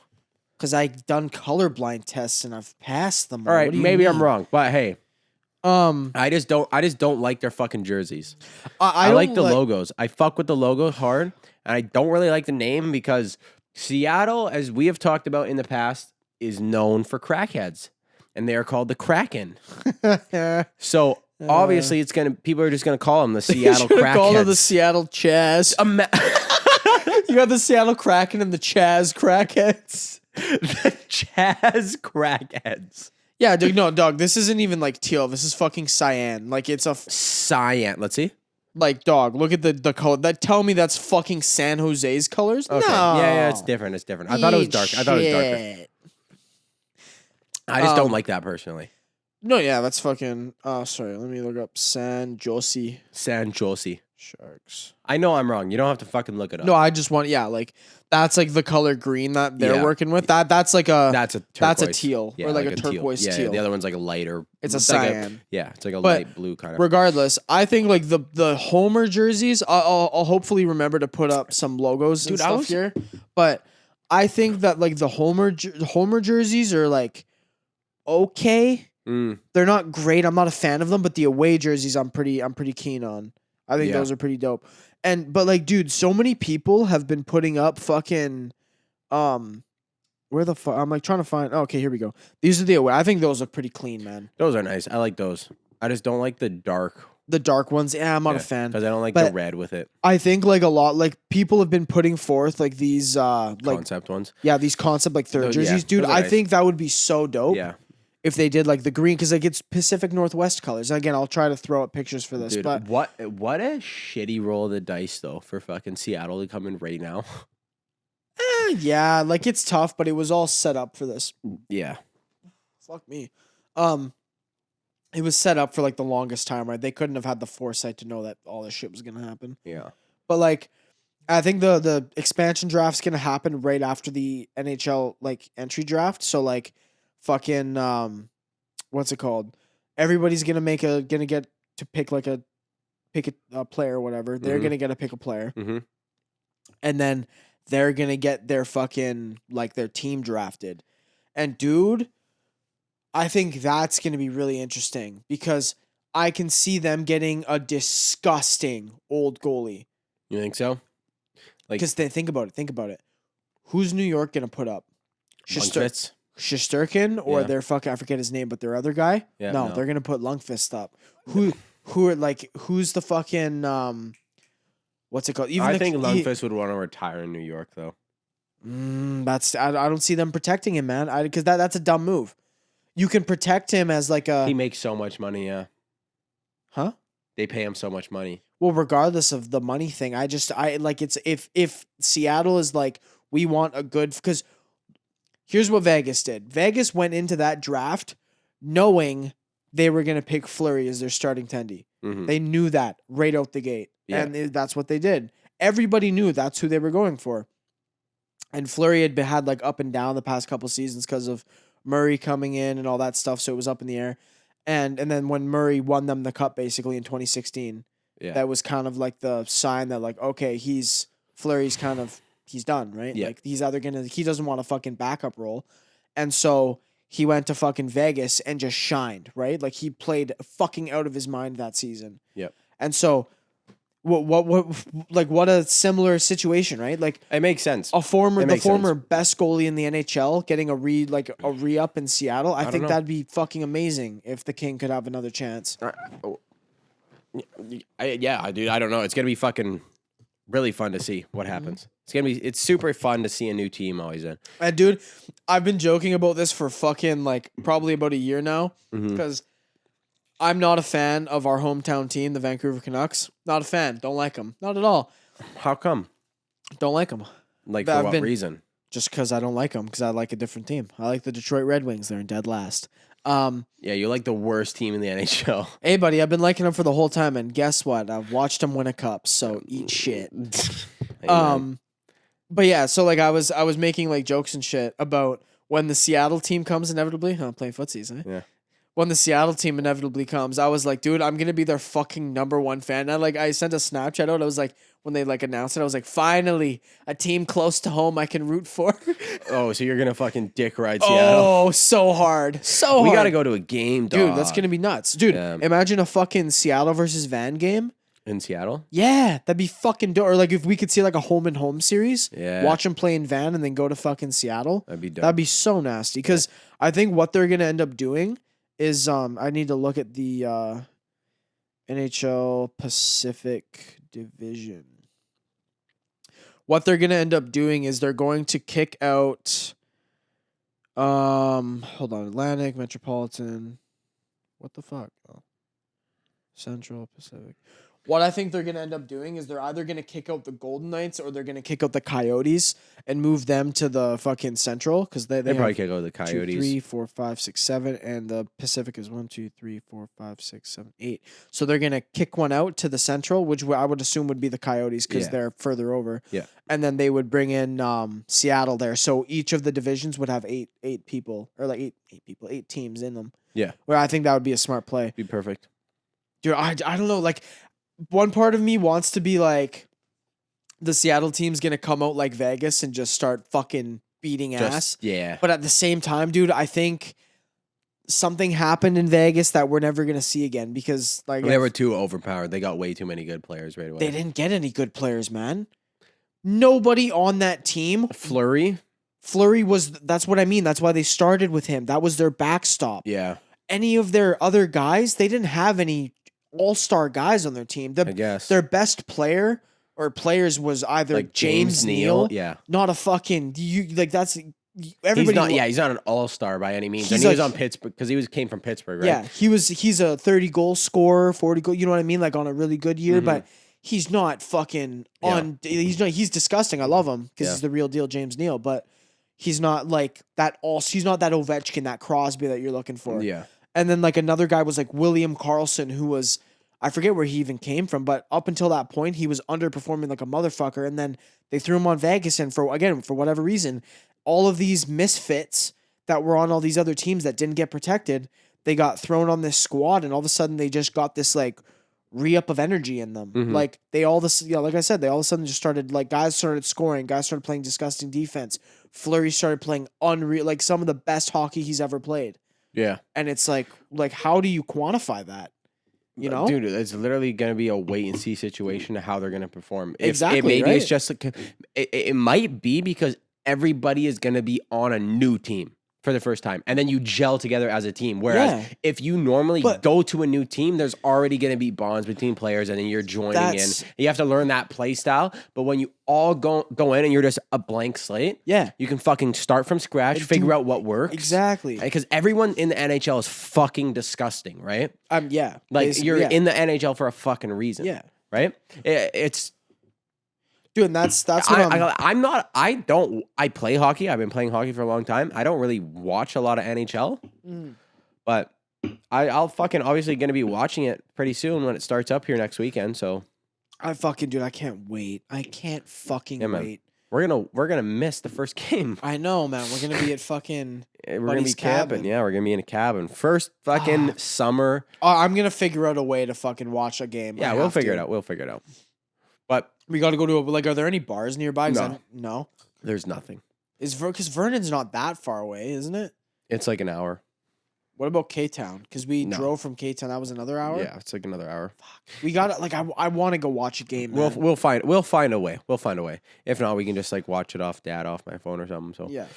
Because I've done colorblind tests and I've passed them.
All right,
What do you
maybe I'm
mean?
wrong, but hey, I just don't like their fucking jerseys. I like the logos. I fuck with the logo hard, and I don't really like the name because Seattle, as we have talked about in the past, is known for crackheads, and they are called the Kraken. So obviously, people are just gonna call them the Seattle Crackheads.
Call them the Seattle Chaz. You got the Seattle Kraken and the Chaz Crackheads.
The Chaz Crackheads.
Yeah, dude, no, dog. This isn't even like teal. This is fucking cyan. Like it's a
cyan. Let's see.
Like, dog. Look at the color. That tell me that's fucking San Jose's colors.
Okay.
No.
Yeah, it's different. It's different. I thought it was dark. I thought it was darker. I just don't like that personally.
No, yeah, that's fucking. Oh, sorry. Let me look up San Jose Sharks.
I know I'm wrong. You don't have to fucking look it up.
No, I just want. Yeah, like that's like the color green that they're working with. That's like a.
That's a turquoise.
That's a teal or like a turquoise teal.
Yeah, the other one's like a lighter.
It's a cyan.
It's like a light blue kind of.
Regardless, I think like the Homer jerseys. I'll hopefully remember to put up some logos and stuff here. But I think that like the Homer jerseys are like okay. They're not great. I'm not a fan of them, but the away jerseys I'm pretty keen on. I think those are pretty dope. But like, dude, so many people have been putting up fucking where the fuck I'm like trying to find okay, here we go. These are the away. I think those look pretty clean, man.
Those are nice. I like those. I just don't like the dark
ones. Yeah, I'm not a fan.
Because I don't like the red with it.
I think like a lot like people have been putting forth like these like
concept ones.
Yeah, these concept like third jerseys. Dude, I think that would be so dope.
Yeah.
If they did like the green, because like it's Pacific Northwest colors. And again, I'll try to throw up pictures for this.
Dude,
but
what a shitty roll of the dice though for fucking Seattle to come in right now.
Yeah, like it's tough, but it was all set up for this.
Yeah.
Fuck me. It was set up for like the longest time, right? They couldn't have had the foresight to know that all this shit was gonna happen.
Yeah.
But like, I think the expansion draft's gonna happen right after the NHL like entry draft. So like. Fucking what's it called? Everybody's gonna get to pick a player or whatever. They're gonna get to pick a player, and then they're gonna get their fucking like their team drafted. And dude, I think that's gonna be really interesting because I can see them getting a disgusting old goalie.
You think so? Like
Because think about it. Who's New York gonna put up?
Lundqvist?
Shesterkin or
Yeah.
their fucking, I forget his name, but their other guy?
Yeah,
no,
no.
they're gonna put Lundqvist up. Who are like who's the fucking what's it called?
I think Lundqvist would want to retire in New York though.
I don't see them protecting him, man. Because that's a dumb move. You can protect him as like
He
a
makes so much money, yeah.
huh?
They pay him so much money.
Well, regardless of the money thing, I like it's if Seattle is like we want a good because here's what Vegas did. Vegas went into that draft knowing they were gonna pick Fleury as their starting tendy.
Mhm.
They knew that right out the gate,
Yeah.
and that's what they did. Everybody knew that's who they were going for. And Fleury had like up and down the past couple seasons because of Murray coming in and all that stuff, so it was up in the air. And then when Murray won them the cup basically in 2016,
Yeah.
that was kind of like the sign that like, okay, Fleury's kind of he's done, right?
Yeah.
Like he doesn't want a fucking backup role. And so he went to fucking Vegas and just shined, right? Like he played fucking out of his mind that season.
Yep.
And so what a similar situation, right? Like
It makes sense.
the former
sense.
best goalie in the NHL getting a re-up in Seattle. I
don't
think
know.
that'd be fucking amazing if the King could have another chance.
Yeah, dude, I don't know. It's going to be fucking really fun to see what happens. It's super fun to see a new team always in.
And dude, I've been joking about this for fucking like probably about a year now
Mhm.
because I'm not a fan of our hometown team, the Vancouver Canucks. Not a fan. Don't like them. Not at all.
How come?
Don't like them.
Like,
But
for
I've
what
been-
reason?
Just because I don't like them. Because I like a different team. I like the Detroit Red Wings. They're in dead last.
Yeah, you're like the worst team in the NHL.
Hey, buddy, I've been liking them for the whole time, and guess what? I've watched them win a cup. So eat shit.
Amen.
But yeah, so like I was making like jokes and shit about when the Seattle team comes inevitably. I'm playing footsies, eh?
Yeah.
When the Seattle team inevitably comes, I was like, dude, I'm gonna be their fucking number one fan. And I sent a Snapchat out. I was like, when they like announced it, I was like, finally, a team close to home I can root for.
Oh, so you're gonna fucking dick ride Seattle?
Oh, so hard, so
We
hard.
gotta go to a game, dog.
Dude, that's gonna be nuts, dude.
Yeah.
Imagine a fucking Seattle versus Van game.
in Seattle.
Yeah, that'd be fucking dope. Or like if we could see like a home and home series,
Yeah.
watch them play in Van and then go to fucking Seattle.
That'd be dope.
That'd be so nasty. Because I think what they're gonna end up doing is I need to look at the NHL Pacific Division. What they're gonna end up doing is they're going to kick out hold on, Atlantic, Metropolitan. What the fuck? Oh. Central Pacific. What I think they're going to end up doing is they're either going to kick out the Golden Knights or they're going to kick out the Coyotes and move them to the fucking Central because they
They probably
have
can't go to the
2,
Coyotes.
3, 4, 5, 6, 7, and the Pacific is 1, 2, 3, 4, 5, 6, 7, 8. So they're going to kick one out to the Central, which I would assume would be the Coyotes because
Yeah.
they're further over.
Yeah.
And then they would bring in Seattle there. So each of the divisions would have eight people or like eight teams in them.
Yeah.
Where I think that would be a smart play.
Be perfect.
Dude, I don't know. Like, one part of me wants to be like, the Seattle team's gonna come out like Vegas and just start fucking beating ass.
Yeah.
But at the same time, dude, I think something happened in Vegas that we're never gonna see again because like
They were too overpowered. They got way too many good players right away.
they didn't get any good players, man. Nobody on that team.
Fleury?
Fleury was. That's what I mean. That's why they started with him. That was their backstop.
Yeah,
Any of their other guys, they didn't have any all-star guys on their team.
I guess.
Their best player or players was either
like
James Neal,
Yeah.
not a fucking that's
He's
everybody.
not, he's not an all-star by any means.
He's
And he was
like-
on Pittsburgh because came from Pittsburgh, right?
Yeah, he's a 30 goal scorer, 40 goal. You know what I mean? Like on a really good year,
Mhm.
but he's not fucking
Yeah.
on. He's disgusting. I love him because
Yeah.
he's the real deal, James Neal. But he's not like that. He's not that Ovechkin, that Crosby that you're looking for.
Yeah.
And then like another guy was like William Karlsson, who was, I forget where he even came from, but up until that point he was underperforming like a motherfucker. And then they threw him on Vegas, and for whatever reason, all of these misfits that were on all these other teams that didn't get protected, they got thrown on this squad, and all of a sudden they just got this like re-up of energy in them.
Mhm.
Like they all this, like I said, they all of a sudden just started like guys started scoring, guys started playing disgusting defense. Fleury started playing unreal, like some of the best hockey he's ever played.
Yeah.
And it's like how do you quantify that? You know,
dude, it's literally going to be a wait and see situation of how they're going to perform.
Exactly,
Maybe
right?
it's just it might be because everybody is going to be on a new team for the first time, and then you gel together as a team. Whereas
Yeah.
if you normally
But-
go to a new team, there's already going to be bonds between players, and then you're joining in.
That's-
You have to learn that play style. But when you all go in and you're just a blank slate,
Yeah.
you can fucking start from scratch, figure out what works.
Exactly.
Because everyone in the NHL is fucking disgusting, right?
Yeah.
Like
basically,
you're
yeah.
in the NHL for a fucking reason.
Yeah.
Right? It's
Dude, and that's what I'm
I play hockey. I've been playing hockey for a long time. I don't really watch a lot of NHL. But I'll fucking obviously gonna be watching it pretty soon when it starts up here next weekend. So
I can't wait. I can't fucking
man.
wait.
We're gonna miss the first game.
I know, man. We're gonna be at fucking
We're gonna be
Buddy's
camping.
cabin.
Yeah, we're gonna be in a cabin. First fucking summer.
I'm gonna figure out a way to fucking watch a game.
Yeah, we'll figure it out. We'll figure it out. But
We got to go to are there any bars nearby? 'Cause
No.
No.
there's nothing.
Because Vernon's not that far away, isn't it?
It's like an hour.
What about K-Town? Because we
No.
drove from K-Town. That was another hour.
Yeah, it's like another hour.
We got to I want to go watch a game.
We'll
Man.
we'll find a way. We'll find a way. If not, we can just like watch it off my phone or something. So
Yeah.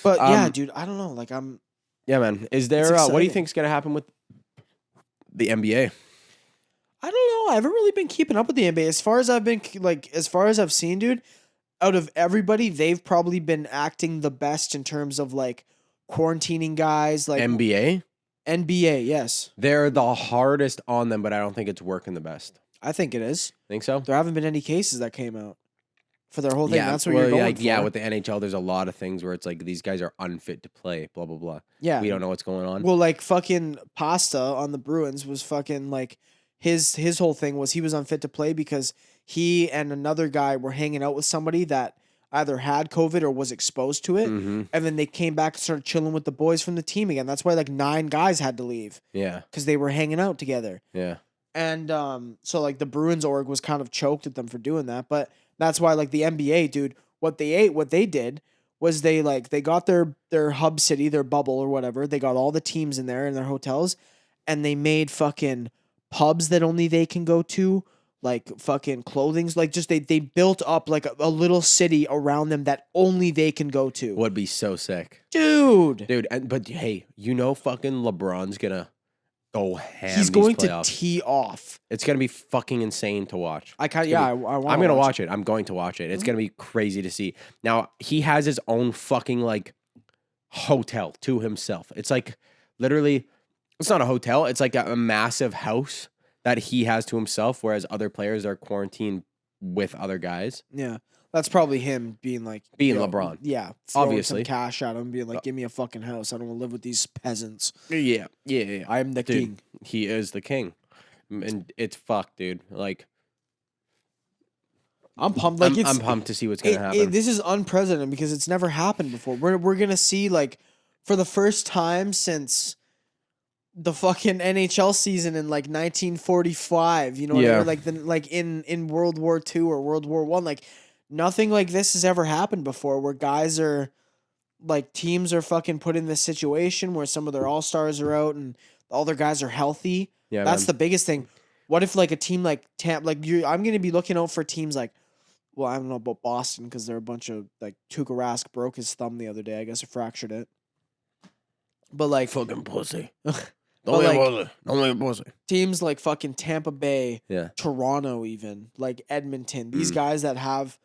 But yeah,
Um,
dude, I don't know.
yeah, man. Is there what do you
exciting.
think's gonna happen with the NBA?
I don't know. I haven't really been keeping up with the NBA. As far as I've seen, dude, out of everybody, they've probably been acting the best in terms of like quarantining guys, like
NBA?
NBA. Yes,
They're the hardest on them, but I don't think it's working the best.
I think it is.
Think so?
There haven't been any cases that came out for their whole thing.
Yeah,
That's what
well,
you're going
like,
for.
yeah, with the NHL, there's a lot of things where it's like these guys are unfit to play, blah blah blah.
yeah.
We don't know what's going on.
Well, like fucking Pasta on the Bruins was fucking like his whole thing was he was unfit to play because he and another guy were hanging out with somebody that either had COVID or was exposed to it.
Mhm.
And then they came back and started chilling with the boys from the team again. That's why like 9 guys had to leave
Yeah,
because they were hanging out together.
yeah.
And so like the Bruins org was kind of choked at them for doing that. But that's why like the NBA, dude, what they did was they got their hub city, their bubble or whatever. They got all the teams in there in their hotels and they made fucking pubs that only they can go to, like fucking clothings, like just they built up like a little city around them that only they can go to.
Would be so sick,
Dude,
But hey, fucking LeBron's gonna go ham.
he's going
these
to
playoffs.
tee off.
It's gonna be fucking insane to watch.
I
want. I'm gonna
watch
watch it. I'm going to watch it. It's gonna be crazy to see. Now he has his own fucking like hotel to himself. It's like literally, it's not a hotel. It's like a massive house that he has to himself, whereas other players are quarantined with other guys.
Yeah. That's probably him being like
Being LeBron.
Yeah. Throwing
Obviously.
some cash at him, being like, give me a fucking house. I don't want to live with these peasants.
Yeah.
I am the
Dude,
king.
he is the king, and it's fucked, dude. Like
I'm pumped. Like
I'm pumped to see what's gonna happen.
This is unprecedented because it's never happened before. We're gonna see like for the first time since the fucking NHL season in like 1945. You know what I
Yeah.
mean? Like in World War II or World War I. Like nothing like this has ever happened before. Where guys are like teams are fucking put in this situation where some of their all stars are out and all their guys are healthy.
Yeah,
That's
man.
the biggest thing. What if like a team like I'm gonna be looking out for teams like. Well, I don't know about Boston because they're a bunch of like Tuukka Rask broke his thumb the other day. I guess he fractured it. But like
fucking pussy.
Don't be a
pussy. Don't be a pussy.
teams like fucking Tampa Bay,
Yeah.
Toronto, even like Edmonton. These guys that have,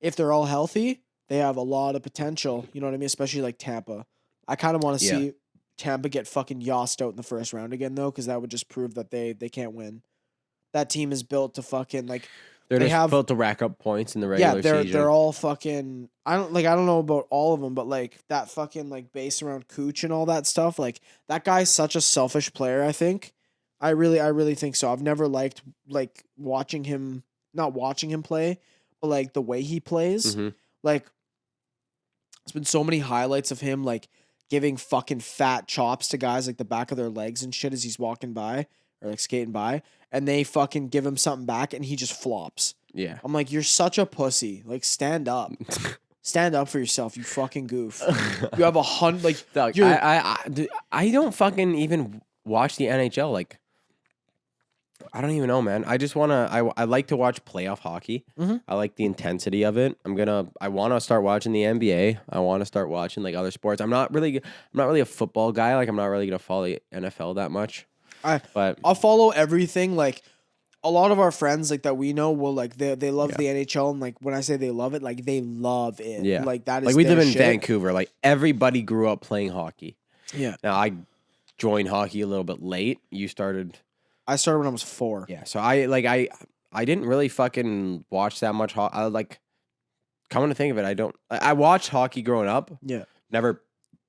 if they're all healthy, they have a lot of potential. You know what I mean? Especially like Tampa. I kind of want to
Yeah.
see Tampa get fucking yossed out in the first round again though, because that would just prove that they can't win. That team is built to fucking like.
They're
They
just
have-
built to rack up points in the
Yeah,
regular season.
they're all fucking. I don't know about all of them, but like that fucking like base around Cooch and all that stuff. Like that guy's such a selfish player. I think. I really think so. I've never liked like watching him, not watching him play, but like the way he plays.
Mhm.
Like, there's been so many highlights of him like giving fucking fat chops to guys like the back of their legs and shit as he's walking by or like skating by, and they fucking give him something back and he just flops.
Yeah.
I'm like, you're such a pussy. Like, stand up. Stand up for yourself, you fucking goof. You have 100, like,
Dog,
you're,
dude, I don't fucking even watch the NHL. Like, I don't even know, man. I just wanna. I like to watch playoff hockey.
Mhm.
I like the intensity of it. I want to start watching the NBA. I want to start watching like other sports. I'm not really a football guy. Like I'm not really gonna follow the NFL that much.
I
But
I'll follow everything. Like a lot of our friends like that we know will like they love
yeah,
the NHL, and like when I say they love it, like they love it.
yeah.
Like that is
Like we
their
live in
shit.
Vancouver. Like everybody grew up playing hockey.
Yeah.
Now I joined hockey a little bit late. You started.
I started when I was 4.
Yeah. So I didn't really fucking watch that much. I like coming to think of it, I don't. I watched hockey growing up.
Yeah.
Never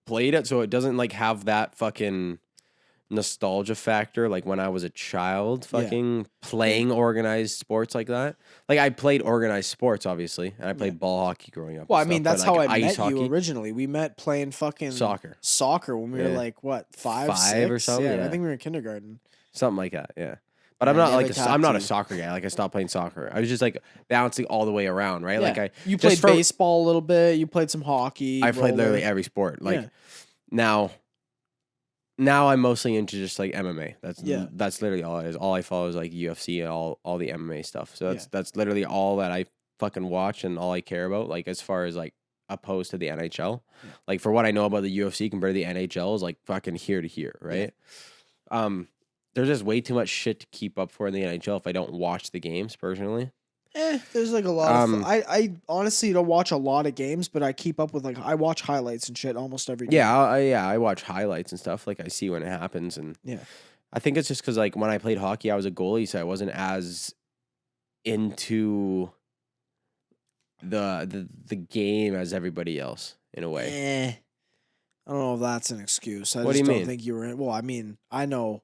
played it, so it doesn't like have that fucking nostalgia factor like when I was a child fucking playing organized sports like that. Like I played organized sports obviously, and I played ball hockey growing up.
Well, I
and
mean,
stuff,
that's
but,
how
like,
I
ice
met you
hockey,
originally. We met playing fucking
soccer
when we were
Yeah.
like what, 5,
5 or
6?
something,
Yeah, I
yeah.
think we were in kindergarten.
something like that. Yeah. But
Yeah,
I'm not
they have
like
a
I'm not a
tattoo.
soccer guy. Like I stopped playing soccer. I was just like bouncing all the way around, right? Like I
You
just
played baseball a little bit. You played some hockey.
I played literally
roller.
every sport. Like
Yeah.
now I'm mostly into just like MMA.
Yeah.
That's literally all it is. All I follow is like UFC and all the MMA stuff. So
Yeah.
that's literally all that I fucking watch and all I care about. Like as far as like opposed to the NHL.
Yeah.
Like for what I know about the UFC compared to the NHL is like fucking here to here, right? There's just way too much shit to keep up for in the NHL if I don't watch the games personally.
There's like a lot of.
Um,
I honestly don't watch a lot of games, but I keep up with like I watch highlights and shit almost every day.
Yeah, I watch highlights and stuff. Like I see when it happens, and
Yeah.
I think it's just because like when I played hockey, I was a goalie, so I wasn't as into the game as everybody else in a way.
I don't know if that's an excuse. I
What do
just
you
don't
mean?
think you were in. Well, I mean, I know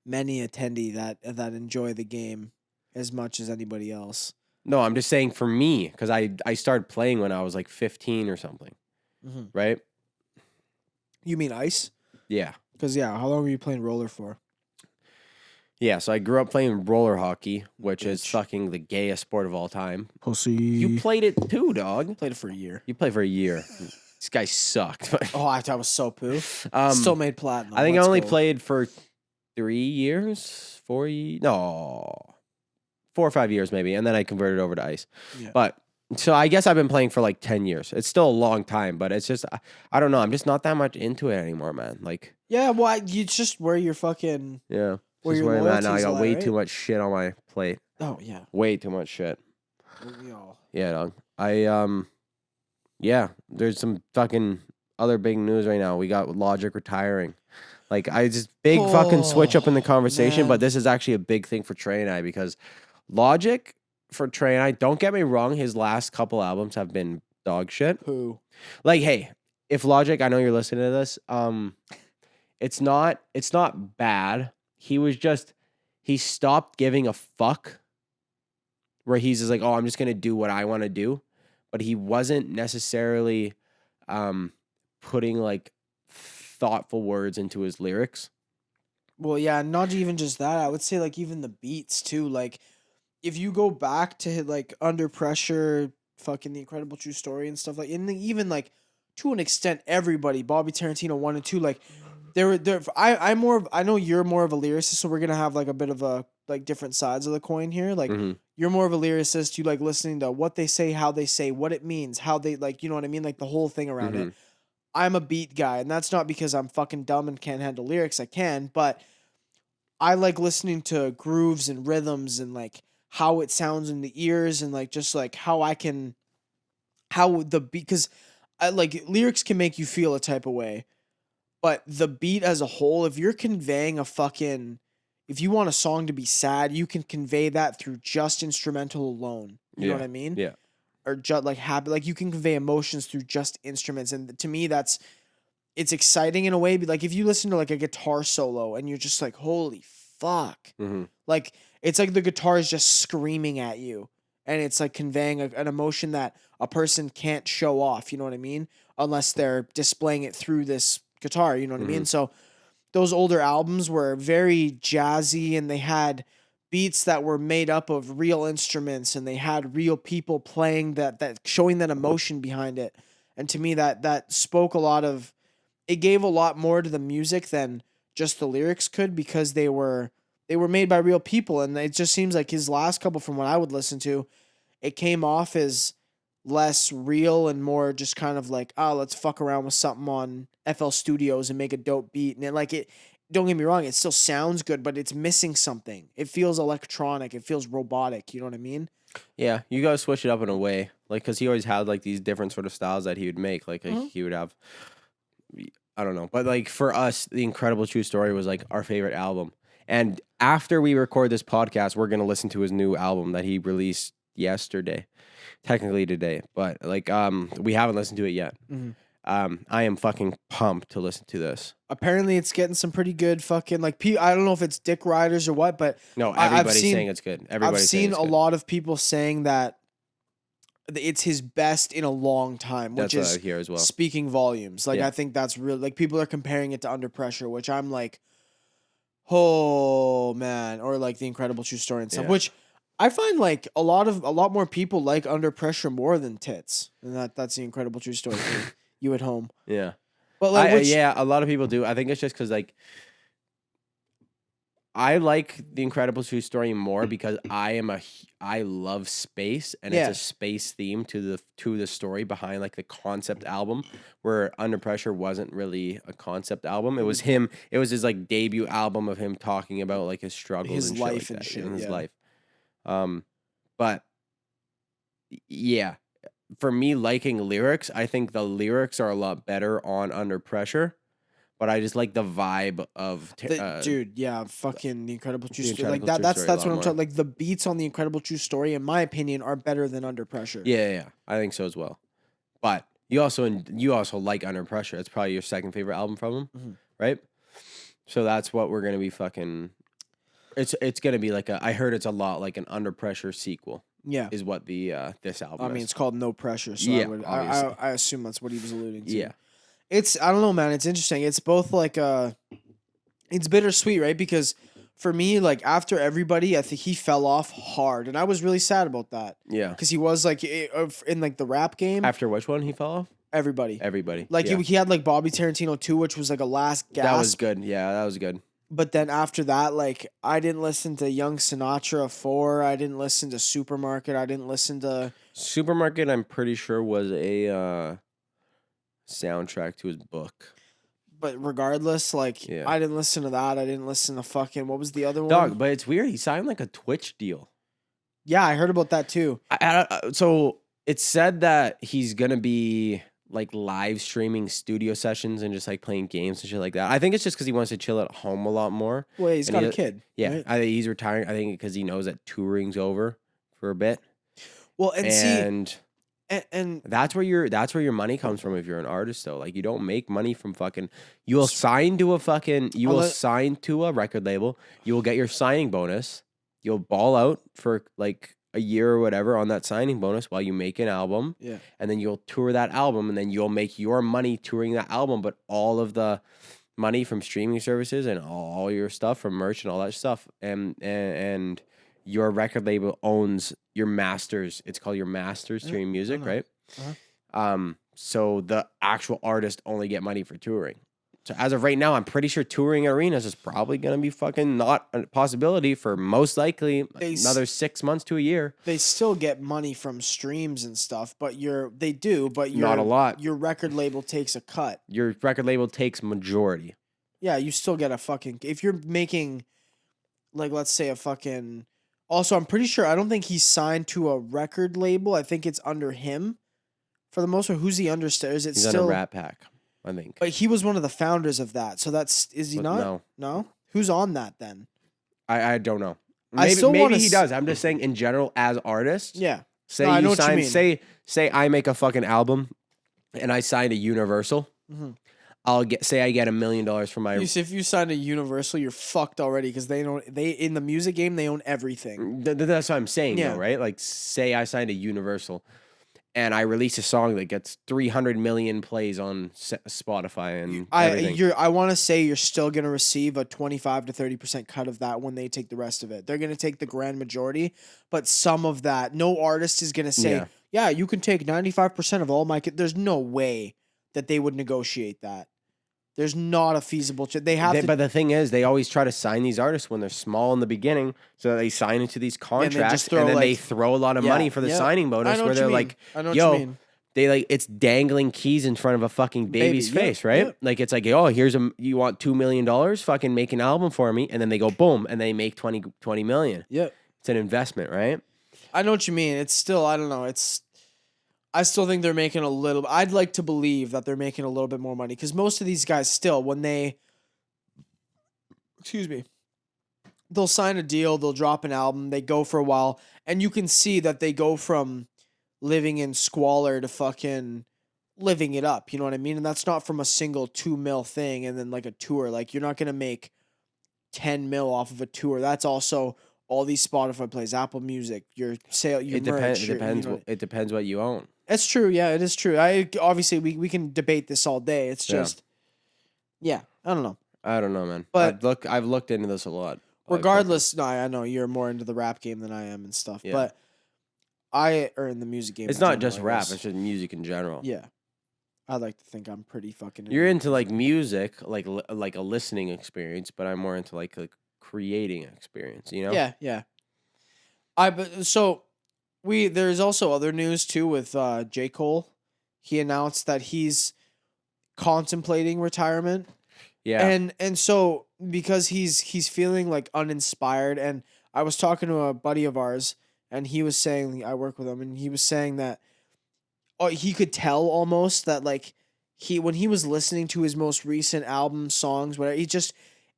many attendee that enjoy the game as much as anybody else.
No, I'm just saying for me because I started playing when I was like 15 or something,
Mhm.
right?
You mean ice?
Yeah,
Because yeah, how long were you playing roller for?
yeah. So I grew up playing roller hockey, which is
Bitch.
fucking the gayest sport of all time.
Pussy.
You played it too, dog.
played it for a year.
You played for a year. This guy sucked.
Oh, I thought it was so poo.
um,
Still made platinum.
I think I
Let's
only
go.
played for 3 years, 4 or 5 years maybe, and then I converted over to ice.
Yeah.
But so I guess I've been playing for like 10 years. It's still a long time, but it's just I don't know. I'm just not that much into it anymore, man. Like,
Yeah, well, it's just where you're fucking.
yeah,
Where
just
your
where I'm at now. I
loyalties
got
lie,
way
right?
too much shit on my plate.
Oh yeah.
Way too much shit.
We all.
Yeah, dog. Yeah. There's some fucking other big news right now. We got Logic retiring. Like I just big fucking switch up in the conversation,
man.
but this is actually a big thing for Trey and I because Logic for Trey and I, don't get me wrong, his last couple albums have been dog shit.
Poo.
Like, hey, if Logic, I know you're listening to this, it's not bad. He stopped giving a fuck where he's just like, oh, I'm just gonna do what I want to do. But he wasn't necessarily putting like thoughtful words into his lyrics.
Well, yeah, not even just that. I would say like even the beats too. Like if you go back to like Under Pressure, fucking The Incredible True Story and stuff like, and even like to an extent, everybody, Bobby Tarantino 1 and 2, like there. I know you're more of a lyricist, so we're gonna have like a bit of a like different sides of the coin here. Like
Mhm.
you're more of a lyricist. You like listening to what they say, how they say, what it means, how they like. You know what I mean? Like the whole thing around it. I'm a beat guy, and that's not because I'm fucking dumb and can't handle lyrics. I can, but I like listening to grooves and rhythms and like how it sounds in the ears and like just like how the beat, because I like lyrics can make you feel a type of way, but the beat as a whole, if you're conveying if you want a song to be sad, you can convey that through just instrumental alone. You know what I mean?
Yeah.
Or just like happy, like you can convey emotions through just instruments, and to me it's exciting in a way. But like if you listen to like a guitar solo and you're just like, holy fuck, like it's like the guitar is just screaming at you, and it's like conveying an emotion that a person can't show off. You know what I mean? Unless they're displaying it through this guitar. You know what I mean? So those older albums were very jazzy, and they had beats that were made up of real instruments, and they had real people playing that showing that emotion behind it. And to me that spoke a lot of, it gave a lot more to the music than just the lyrics could, because they were they were made by real people, and it just seems like his last couple, from what I would listen to, it came off as less real and more just kind of like, oh, let's fuck around with something on FL Studios and make a dope beat. And it, don't get me wrong, it still sounds good, but it's missing something. It feels electronic. It feels robotic. You know what I mean?
Yeah, you gotta switch it up in a way, like, because he always had like these different sort of styles that he would make. Like he would have, I don't know, but like for us, The Incredible True Story was like our favorite album. And after we record this podcast, we're gonna listen to his new album that he released yesterday, technically today, but like we haven't listened to it yet. I am fucking pumped to listen to this.
Apparently, it's getting some pretty good fucking like. I don't know if it's dick riders or what, but
no, everybody's saying it's good.
I've seen a lot of people saying that it's his best in a long time, which is
here as well.
Speaking volumes. Like
Yeah.
I think that's real. Like people are comparing it to Under Pressure, which I'm like, oh man, or like The Incredible True Story and stuff.
Yeah.
Which I find like a lot more people like Under Pressure more than Tits, and that's The Incredible True Story for you at home.
Yeah.
But like,
yeah, a lot of people do. I think it's just because like I like The Incredible True Story more because I love space, and it's a space theme to the story behind like the concept album, where Under Pressure wasn't really a concept album. It was him. It was his like debut album of him talking about like his struggles,
his
and
life
shit like
and
that,
shit,
in his
yeah.
life. But yeah, for me, liking lyrics, I think the lyrics are a lot better on Under Pressure. But I just like the vibe of
dude, yeah, fucking The Incredible True
The
Story. Like
Incredible
that.
True Story
That's
a
what
lot
I'm talking. Like the beats on The Incredible True Story, in my opinion, are better than Under Pressure.
Yeah, I think so as well. But you also like Under Pressure. It's probably your second favorite album from him, right? So that's what we're gonna be fucking. It's gonna be like I heard it's a lot like an Under Pressure sequel.
Yeah,
is what the this album.
I mean,
is.
it's called No Pressure. So
Yeah,
I assume that's what he was alluding to.
Yeah.
I don't know, man. It's interesting. It's both like it's bittersweet, right? Because for me, like after everybody, I think he fell off hard, and I was really sad about that.
Yeah,
because he was like in like the rap game.
After which one he fell off?
Everybody.
Like
he had like Bobby Tarantino 2, which was like a last gasp.
That was good. Yeah, that was good.
But then after that, like I didn't listen to Young Sinatra 4. I didn't listen to Supermarket. I didn't listen to
Supermarket. I'm pretty sure was a soundtrack to his book.
But regardless, like I didn't listen to that. I didn't listen to fucking what was the other one?
But it's weird. He signed like a Twitch deal.
Yeah, I heard about that too.
So it said that he's gonna be like live streaming studio sessions and just like playing games and shit like that. I think it's just because he wants to chill at home a lot more.
Well, he's got a kid.
Yeah,
right?
I think he's retiring. I think because he knows that touring's over for a bit.
Well, and
that's where your money comes from if you're an artist though. Like you don't make money from fucking. You will sign to a record label. You will get your signing bonus. You'll ball out for like a year or whatever on that signing bonus while you make an album.
Yeah.
And then you'll tour that album, and then you'll make your money touring that album, but all of the money from streaming services and all your stuff from merch and all that stuff. And your record label owns your masters. It's called your masters to your music, right? So the actual artist only get money for touring. So as of right now, I'm pretty sure touring arenas is probably going to be fucking not a possibility for most likely another 6 months to a year.
They still get money from streams and stuff, but
not a lot.
Your record label takes a cut.
Your record label takes majority.
Yeah, you still get a fucking, if you're making like let's say a fucking. Also, I'm pretty sure I don't think he's signed to a record label. I think it's under him for the most part. Who's he under? Is it
He's
still
on a Rat Pack? I think.
But he was one of the founders of that. So is he not? No. Who's on that then?
I don't know.
Maybe
he does. I'm just saying in general as artists.
Yeah.
Say
I know
you
what you
sign.
mean.
Say I make a fucking album, and I sign to Universal.
Mm-hmm.
I get $1 million from my.
If you sign to Universal, you're fucked already because they in the music game they own everything.
That's what I'm saying, though, right? Like, say I signed to Universal, and I release a song that gets 300 million plays on Spotify and everything.
I want to say you're still gonna receive a 25 to 30% cut of that when they take the rest of it. They're gonna take the grand majority, but some of that, no artist is gonna say, yeah you can take 95% of all my. There's no way that they would negotiate that. There's not a feasible chance. They have to.
But the thing is, they always try to sign these artists when they're small in the beginning, so they sign into these contracts, and then they throw a lot of money for the signing bonus, where they're like,
I know what you mean.
They like it's dangling keys in front of a fucking baby's face, right? Yeah. Like it's like, oh, you want $2 million, fucking make an album for me, and then they go boom, and they make 20 million.
Yeah,
it's an investment, right?
I know what you mean. It's still, I don't know. I still think they're making a little. I'd like to believe that they're making a little bit more money because most of these guys still, when they, they'll sign a deal, they'll drop an album, they go for a while, and you can see that they go from living in squalor to fucking living it up. You know what I mean? And that's not from a single 2 mil thing and then like a tour. Like you're not gonna make 10 mil off of a tour. That's also all these Spotify plays, Apple Music, your sale, your merch.
It depends. It depends what you own.
It's true. Yeah, it is true. Obviously we can debate this all day. It's just, I don't know.
I don't know, man.
But
I've looked into this a lot.
Regardless, no, I know you're more into the rap game than I am and stuff. Yeah. But or in the music game.
It's not just rap. It's just music in general.
Yeah, I like to think I'm pretty fucking.
You're into like music, like a listening experience, but I'm more into like a creating experience. You know?
Yeah. There's also other news too with J. Cole. He announced that he's contemplating retirement.
Yeah.
And so because he's feeling like uninspired, and I was talking to a buddy of ours, and he was saying, I work with him, and he was saying that he could tell almost that like when he was listening to his most recent album songs, whatever,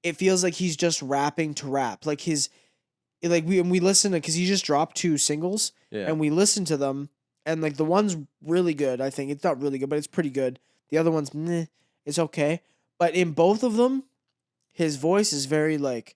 it feels like he's just rapping to rap. Like we listen to, because he just dropped 2 singles, and we listened to them, and like the one's really good. I think it's not really good, but it's pretty good. The other one's it's okay. But in both of them, his voice is very like,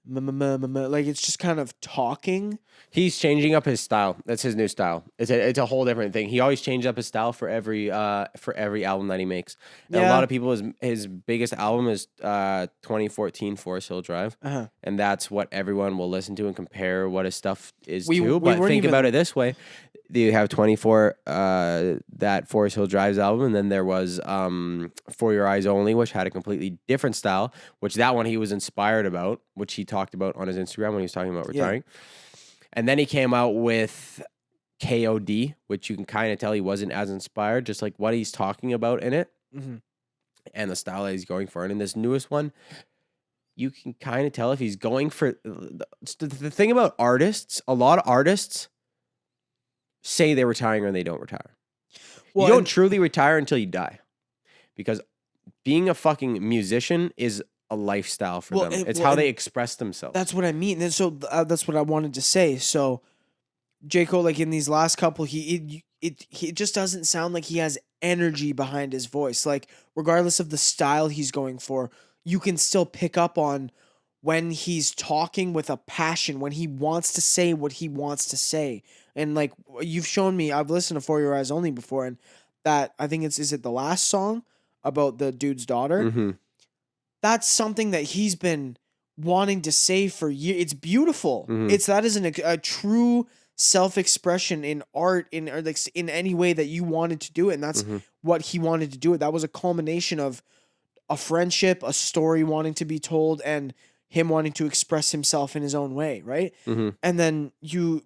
like it's just kind of talking.
He's changing up his style. That's his new style. It's a whole different thing. He always changes up his style for every album that he makes. And a lot of people, his biggest album is 2014 Forest Hill Drive, and that's what everyone will listen to and compare what his stuff is to. But think about it this way: you have 24 that Forest Hill Drive's album, and then there was For Your Eyes Only, which had a completely different style. Which that one he was inspired about, which he talked about on his Instagram when he was talking about retiring. Yeah. And then he came out with KOD, which you can kind of tell he wasn't as inspired, just like what he's talking about in it, and the style that he's going for. And in this newest one, you can kind of tell if he's going for the thing about artists. A lot of artists say they're retiring or they don't retire. Well, you don't truly retire until you die, because being a fucking musician is a lifestyle for them. It's how they express themselves.
That's what I mean. And so that's what I wanted to say. So J. Cole, like in these last couple, he just doesn't sound like he has energy behind his voice. Like regardless of the style he's going for, you can still pick up on when he's talking with a passion, when he wants to say what he wants to say. And like you've shown me, I've listened to For Your Eyes Only before, and that I think is it the last song about the dude's daughter? Mm-hmm. That's something that he's been wanting to say for years. It's beautiful. Mm-hmm. That is a true self-expression in art, in any way that you wanted to do it, and that's what he wanted to do it. That was a culmination of a friendship, a story wanting to be told, and him wanting to express himself in his own way, right? Mm-hmm. And then you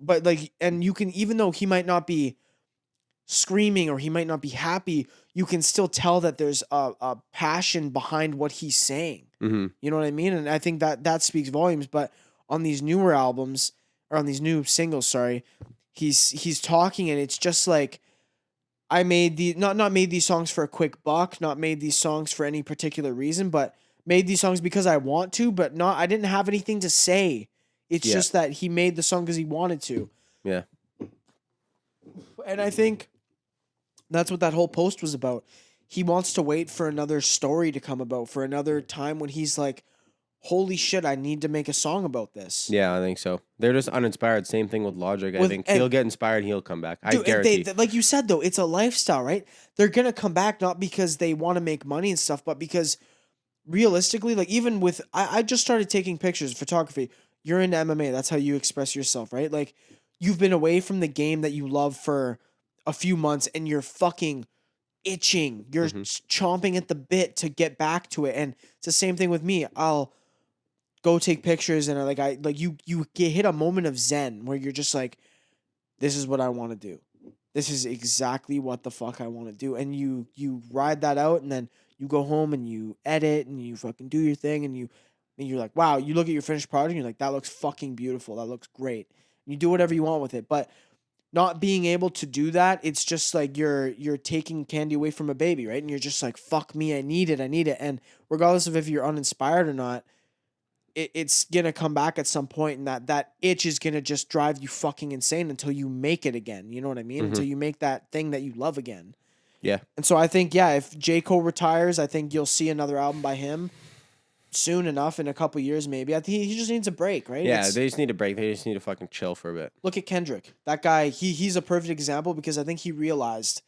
can, even though he might not be screaming or he might not be happy, you can still tell that there's a passion behind what he's saying. Mm-hmm. You know what I mean? And I think that speaks volumes. But on these newer albums, or on these new singles, sorry, he's talking, and it's just like, I made not made these songs for a quick buck, not made these songs for any particular reason, but made these songs because I want to, but I didn't have anything to say. It's just that he made the song because he wanted to. Yeah. And I think that's what that whole post was about. He wants to wait for another story to come about, for another time when he's like, holy shit, I need to make a song about this.
Yeah, I think so. They're just uninspired. Same thing with Logic. I think he'll get inspired and he'll come back. I guarantee.
Like you said, though, it's a lifestyle, right? They're going to come back not because they want to make money and stuff, but because realistically, like even with, I just started taking pictures, photography. You're into MMA. That's how you express yourself, right? Like you've been away from the game that you love for a few months, and you're fucking itching. You're chomping at the bit to get back to it. And it's the same thing with me. I'll go take pictures and you hit a moment of zen where you're just like, this is what I want to do. This is exactly what the fuck I want to do. And you ride that out, and then you go home and you edit and you fucking do your thing, and you're like, wow, you look at your finished product and you're like, that looks fucking beautiful. That looks great. And you do whatever you want with it. But not being able to do that, it's just like you're taking candy away from a baby, right? And you're just like, fuck me, I need it. And regardless of if you're uninspired or not, it's gonna come back at some point, and that itch is gonna just drive you fucking insane until you make it again. You know what I mean? Until you make that thing that you love again.
Yeah.
And so I think, if J. Cole retires, I think you'll see another album by him soon enough, in a couple years maybe. I think he just needs a break, right?
Yeah, they just need a break. They just need to fucking chill for a bit.
Look at Kendrick. That guy, he's a perfect example, because I think he realized,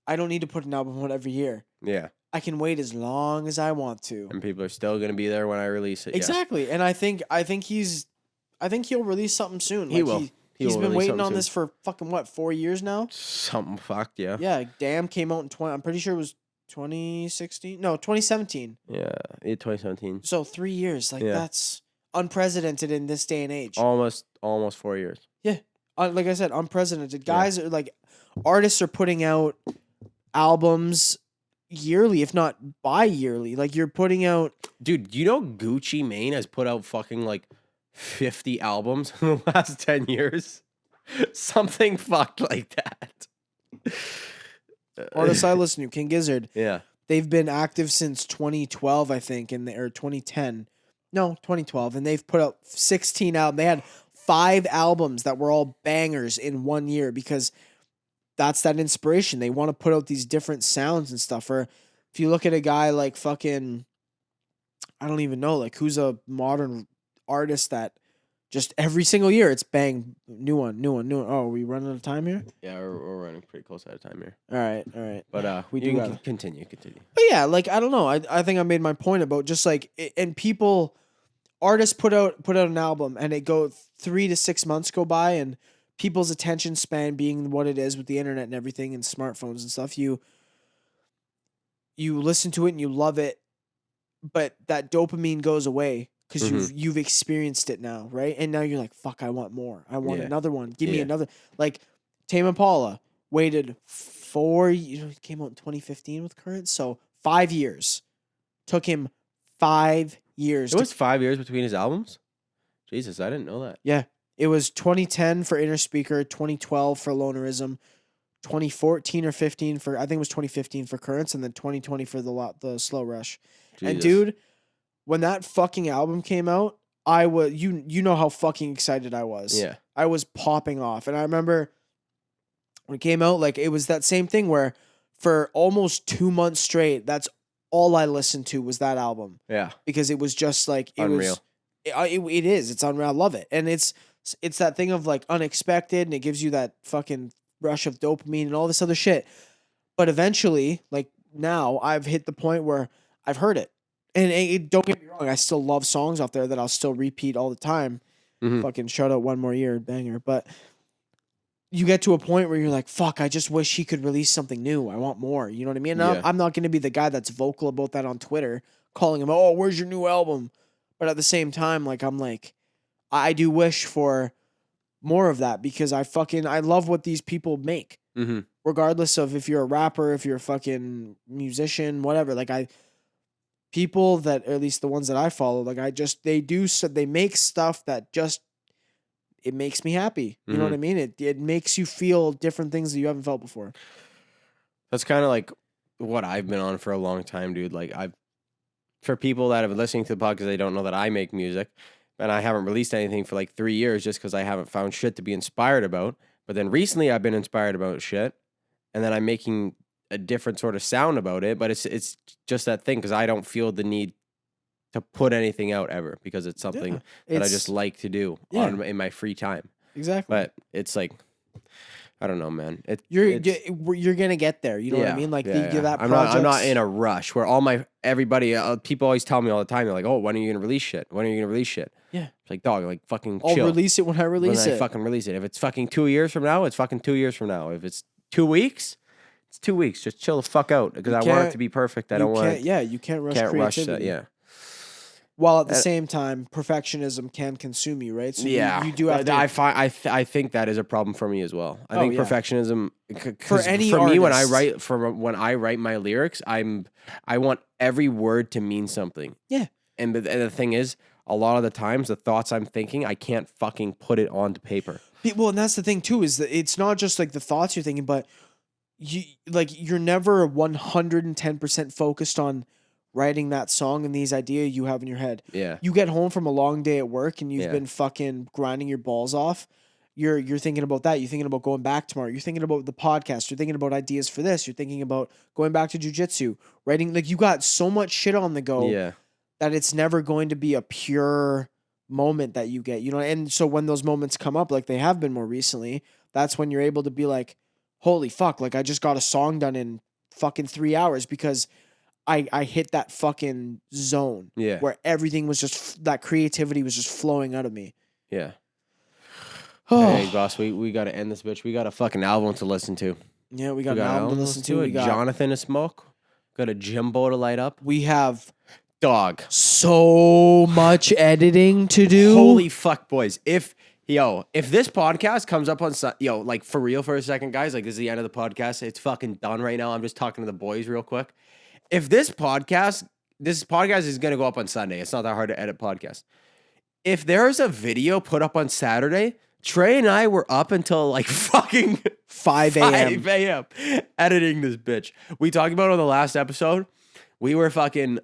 I don't need to put an album out every year.
Yeah.
I can wait as long as I want to.
And people are still going to be there when I release it.
Exactly.
Yeah.
And I think he'll release something soon.
He will.
He's been waiting on
soon.
this for fucking 4 years now?
Something fucked, yeah.
Yeah, Damn came out in I'm pretty sure it was 2016. No, 2017.
Yeah, 2017.
So 3 years. That's unprecedented in this day and age.
Almost 4 years.
Yeah. Like I said, unprecedented. Guys are artists are putting out albums yearly, if not bi-yearly. Like, you're putting out...
Dude, you know Gucci Mane has put out fucking 50 albums in the last 10 years? Something fucked like that.
Artists I listen to, King Gizzard.
Yeah.
They've been active since 2012, I think, or 2010. No, 2012. And they've put out 16 albums. They had 5 albums that were all bangers in 1 year, because that's that inspiration. They want to put out these different sounds and stuff. Or if you look at a guy like fucking, I don't even know, who's a modern artist that just every single year it's bang, new one. Oh, are we running out of time here?
Yeah, we're running pretty close out of time here.
All right.
But
we
you
do
can continue.
But yeah, I don't know. I think I made my point about just and artists put out an album, and it go 3 to 6 months go by, and people's attention span being what it is with the internet and everything and smartphones and stuff, you listen to it and you love it, but that dopamine goes away because you've experienced it now, right? And now you're like, fuck, I want more. I want another one. Give me another. Tame Impala waited 4 years. It came out in 2015 with Current, so 5 years. Took him 5 years.
It was 5 years between his albums? Jesus, I didn't know that.
Yeah. It was 2010 for Inner Speaker, 2012 for Lonerism, 2014 or 15 for, I think it was 2015 for Currents, and then 2020 for the Slow Rush. Jesus. And dude, when that fucking album came out, I was, you know how fucking excited I was.
Yeah.
I was popping off. And I remember when it came out, it was that same thing where for almost 2 months straight, that's all I listened to was that album.
Yeah.
Because it was just
unreal.
It is. It's unreal. I love it. And it's that thing of unexpected, and it gives you that fucking rush of dopamine and all this other shit. But eventually, now I've hit the point where I've heard it. And don't get me wrong, I still love songs off there that I'll still repeat all the time. Mm-hmm. Fucking shout out One More Year, banger. But you get to a point where you're like, fuck, I just wish he could release something new. I want more. You know what I mean? And I'm not going to be the guy that's vocal about that on Twitter, calling him, oh, where's your new album? But at the same time, I do wish for more of that, because I love what these people make. Mm-hmm. Regardless of if you're a rapper, if you're a fucking musician, whatever. People that, or at least the ones that I follow, they make stuff that just, it makes me happy. You know what I mean? It makes you feel different things that you haven't felt before.
That's kind of what I've been on for a long time, dude. For people that have been listening to the podcast, they don't know that I make music, and I haven't released anything for 3 years just because I haven't found shit to be inspired about. But then recently I've been inspired about shit, and then I'm making a different sort of sound about it. But it's just that thing, because I don't feel the need to put anything out ever, because it's something that I just like to do in my free time.
Exactly.
But it's I don't know, man.
You're gonna get there. You know what I mean? That
I'm not in a rush where everybody, people always tell me all the time, they're like, oh, when are you gonna release shit? When are you gonna release shit?
Yeah.
It's dog, fucking
I'll
chill.
release it when I release it.
I fucking release it. If it's fucking 2 years from now, it's fucking 2 years from now. If it's 2 weeks, It's 2 weeks. Just chill the fuck out because I want it to be perfect. I don't want.
Yeah, you can't rush creativity.
That. Yeah.
While at the same time, perfectionism can consume you, right? So you do have to.
I think that is a problem for me as well. I think perfectionism
for any
for me
artist,
when I write my lyrics, I want every word to mean something.
Yeah.
And the thing is, a lot of the times, the thoughts I'm thinking, I can't fucking put it onto paper.
Well, and that's the thing too, is that it's not just like the thoughts you're thinking, but you're never 110% focused on writing that song and these ideas you have in your head.
Yeah.
You get home from a long day at work and you've been fucking grinding your balls off. You're thinking about that. You're thinking about going back tomorrow. You're thinking about the podcast. You're thinking about ideas for this. You're thinking about going back to jujitsu, writing. Like, you got so much shit on the go that it's never going to be a pure moment that you get, you know? And so when those moments come up, like they have been more recently, that's when you're able to be like, holy fuck, like I just got a song done in fucking 3 hours because I hit that fucking zone where everything was just, that creativity was just flowing out of me.
Yeah. Hey, boss, we got to end this bitch. We got a fucking album to listen to.
Yeah, we got an album to listen to.
We got Jonathan to smoke. Got a Jimbo to light up.
We have
dog
so much editing to do.
Holy fuck, boys. If this podcast comes up on like for real for a second, guys, like this is the end of the podcast. It's fucking done right now. I'm just talking to the boys real quick. If this podcast is going to go up on Sunday. It's not that hard to edit podcast. If there's a video put up on Saturday, Trey and I were up until like fucking
5 a.m.
5 a.m. editing this bitch. We talked about it on the last episode. We were fucking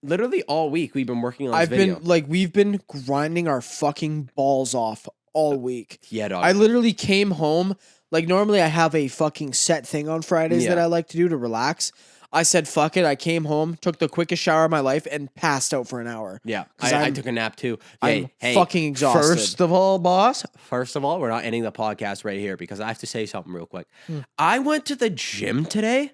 literally all week. We've been working on this video.
We've been grinding our fucking balls off all week.
Yeah, dog.
I literally came home. Like, normally I have a fucking set thing on Fridays that I like to do to relax. I said, fuck it. I came home, took the quickest shower of my life, and passed out for an hour.
Yeah, I took a nap too.
I'm fucking exhausted.
First of all, boss, we're not ending the podcast right here because I have to say something real quick. I went to the gym today.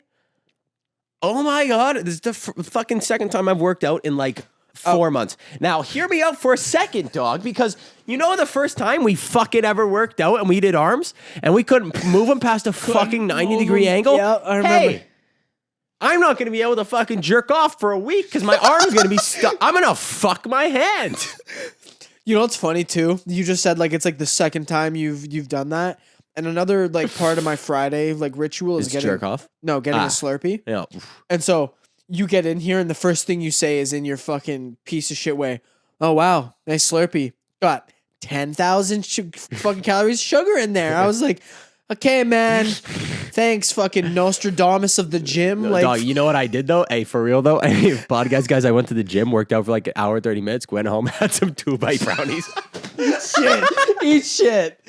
Oh my God. This is the fucking second time I've worked out in like 4 months. Now, hear me out for a second, dog, because you know the first time we fucking ever worked out and we did arms and we couldn't move them past a fucking 90-degree angle?
Yeah, I remember.
Hey, I'm not going to be able to fucking jerk off for a week because my arm's going to be stuck. I'm going to fuck my hand.
You know what's funny too? You just said like it's like the second time you've done that. And another like part of my Friday like ritual is getting
jerk off.
No, getting a Slurpee.
Yeah.
And so you get in here and the first thing you say is in your fucking piece of shit way, "Oh wow, nice Slurpee. Got 10,000 fucking calories of sugar in there." I was like, "Okay, man. Thanks, fucking Nostradamus of the gym." Like,
dog, you know what I did though? Hey, for real though? Hey, podcast guys, I went to the gym, worked out for like an hour, 30 minutes, went home, had some 2-bite brownies.
Eat shit.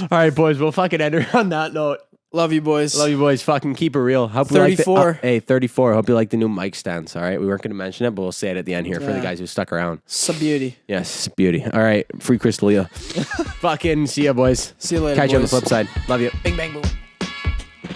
All right, boys, we'll fucking end it on that note.
Love you, boys.
Love you, boys. Fucking keep it real. Hope
34.
Hey, 34. Hope you like the new mic stands. All right, we weren't going to mention it, but we'll say it at the end here for the guys who stuck around.
It's a beauty.
Yes, beauty. All right, free Crystalia. Fucking see ya, boys.
See you later.
Catch you on the flip side. Love you.
Bing, bang, boom.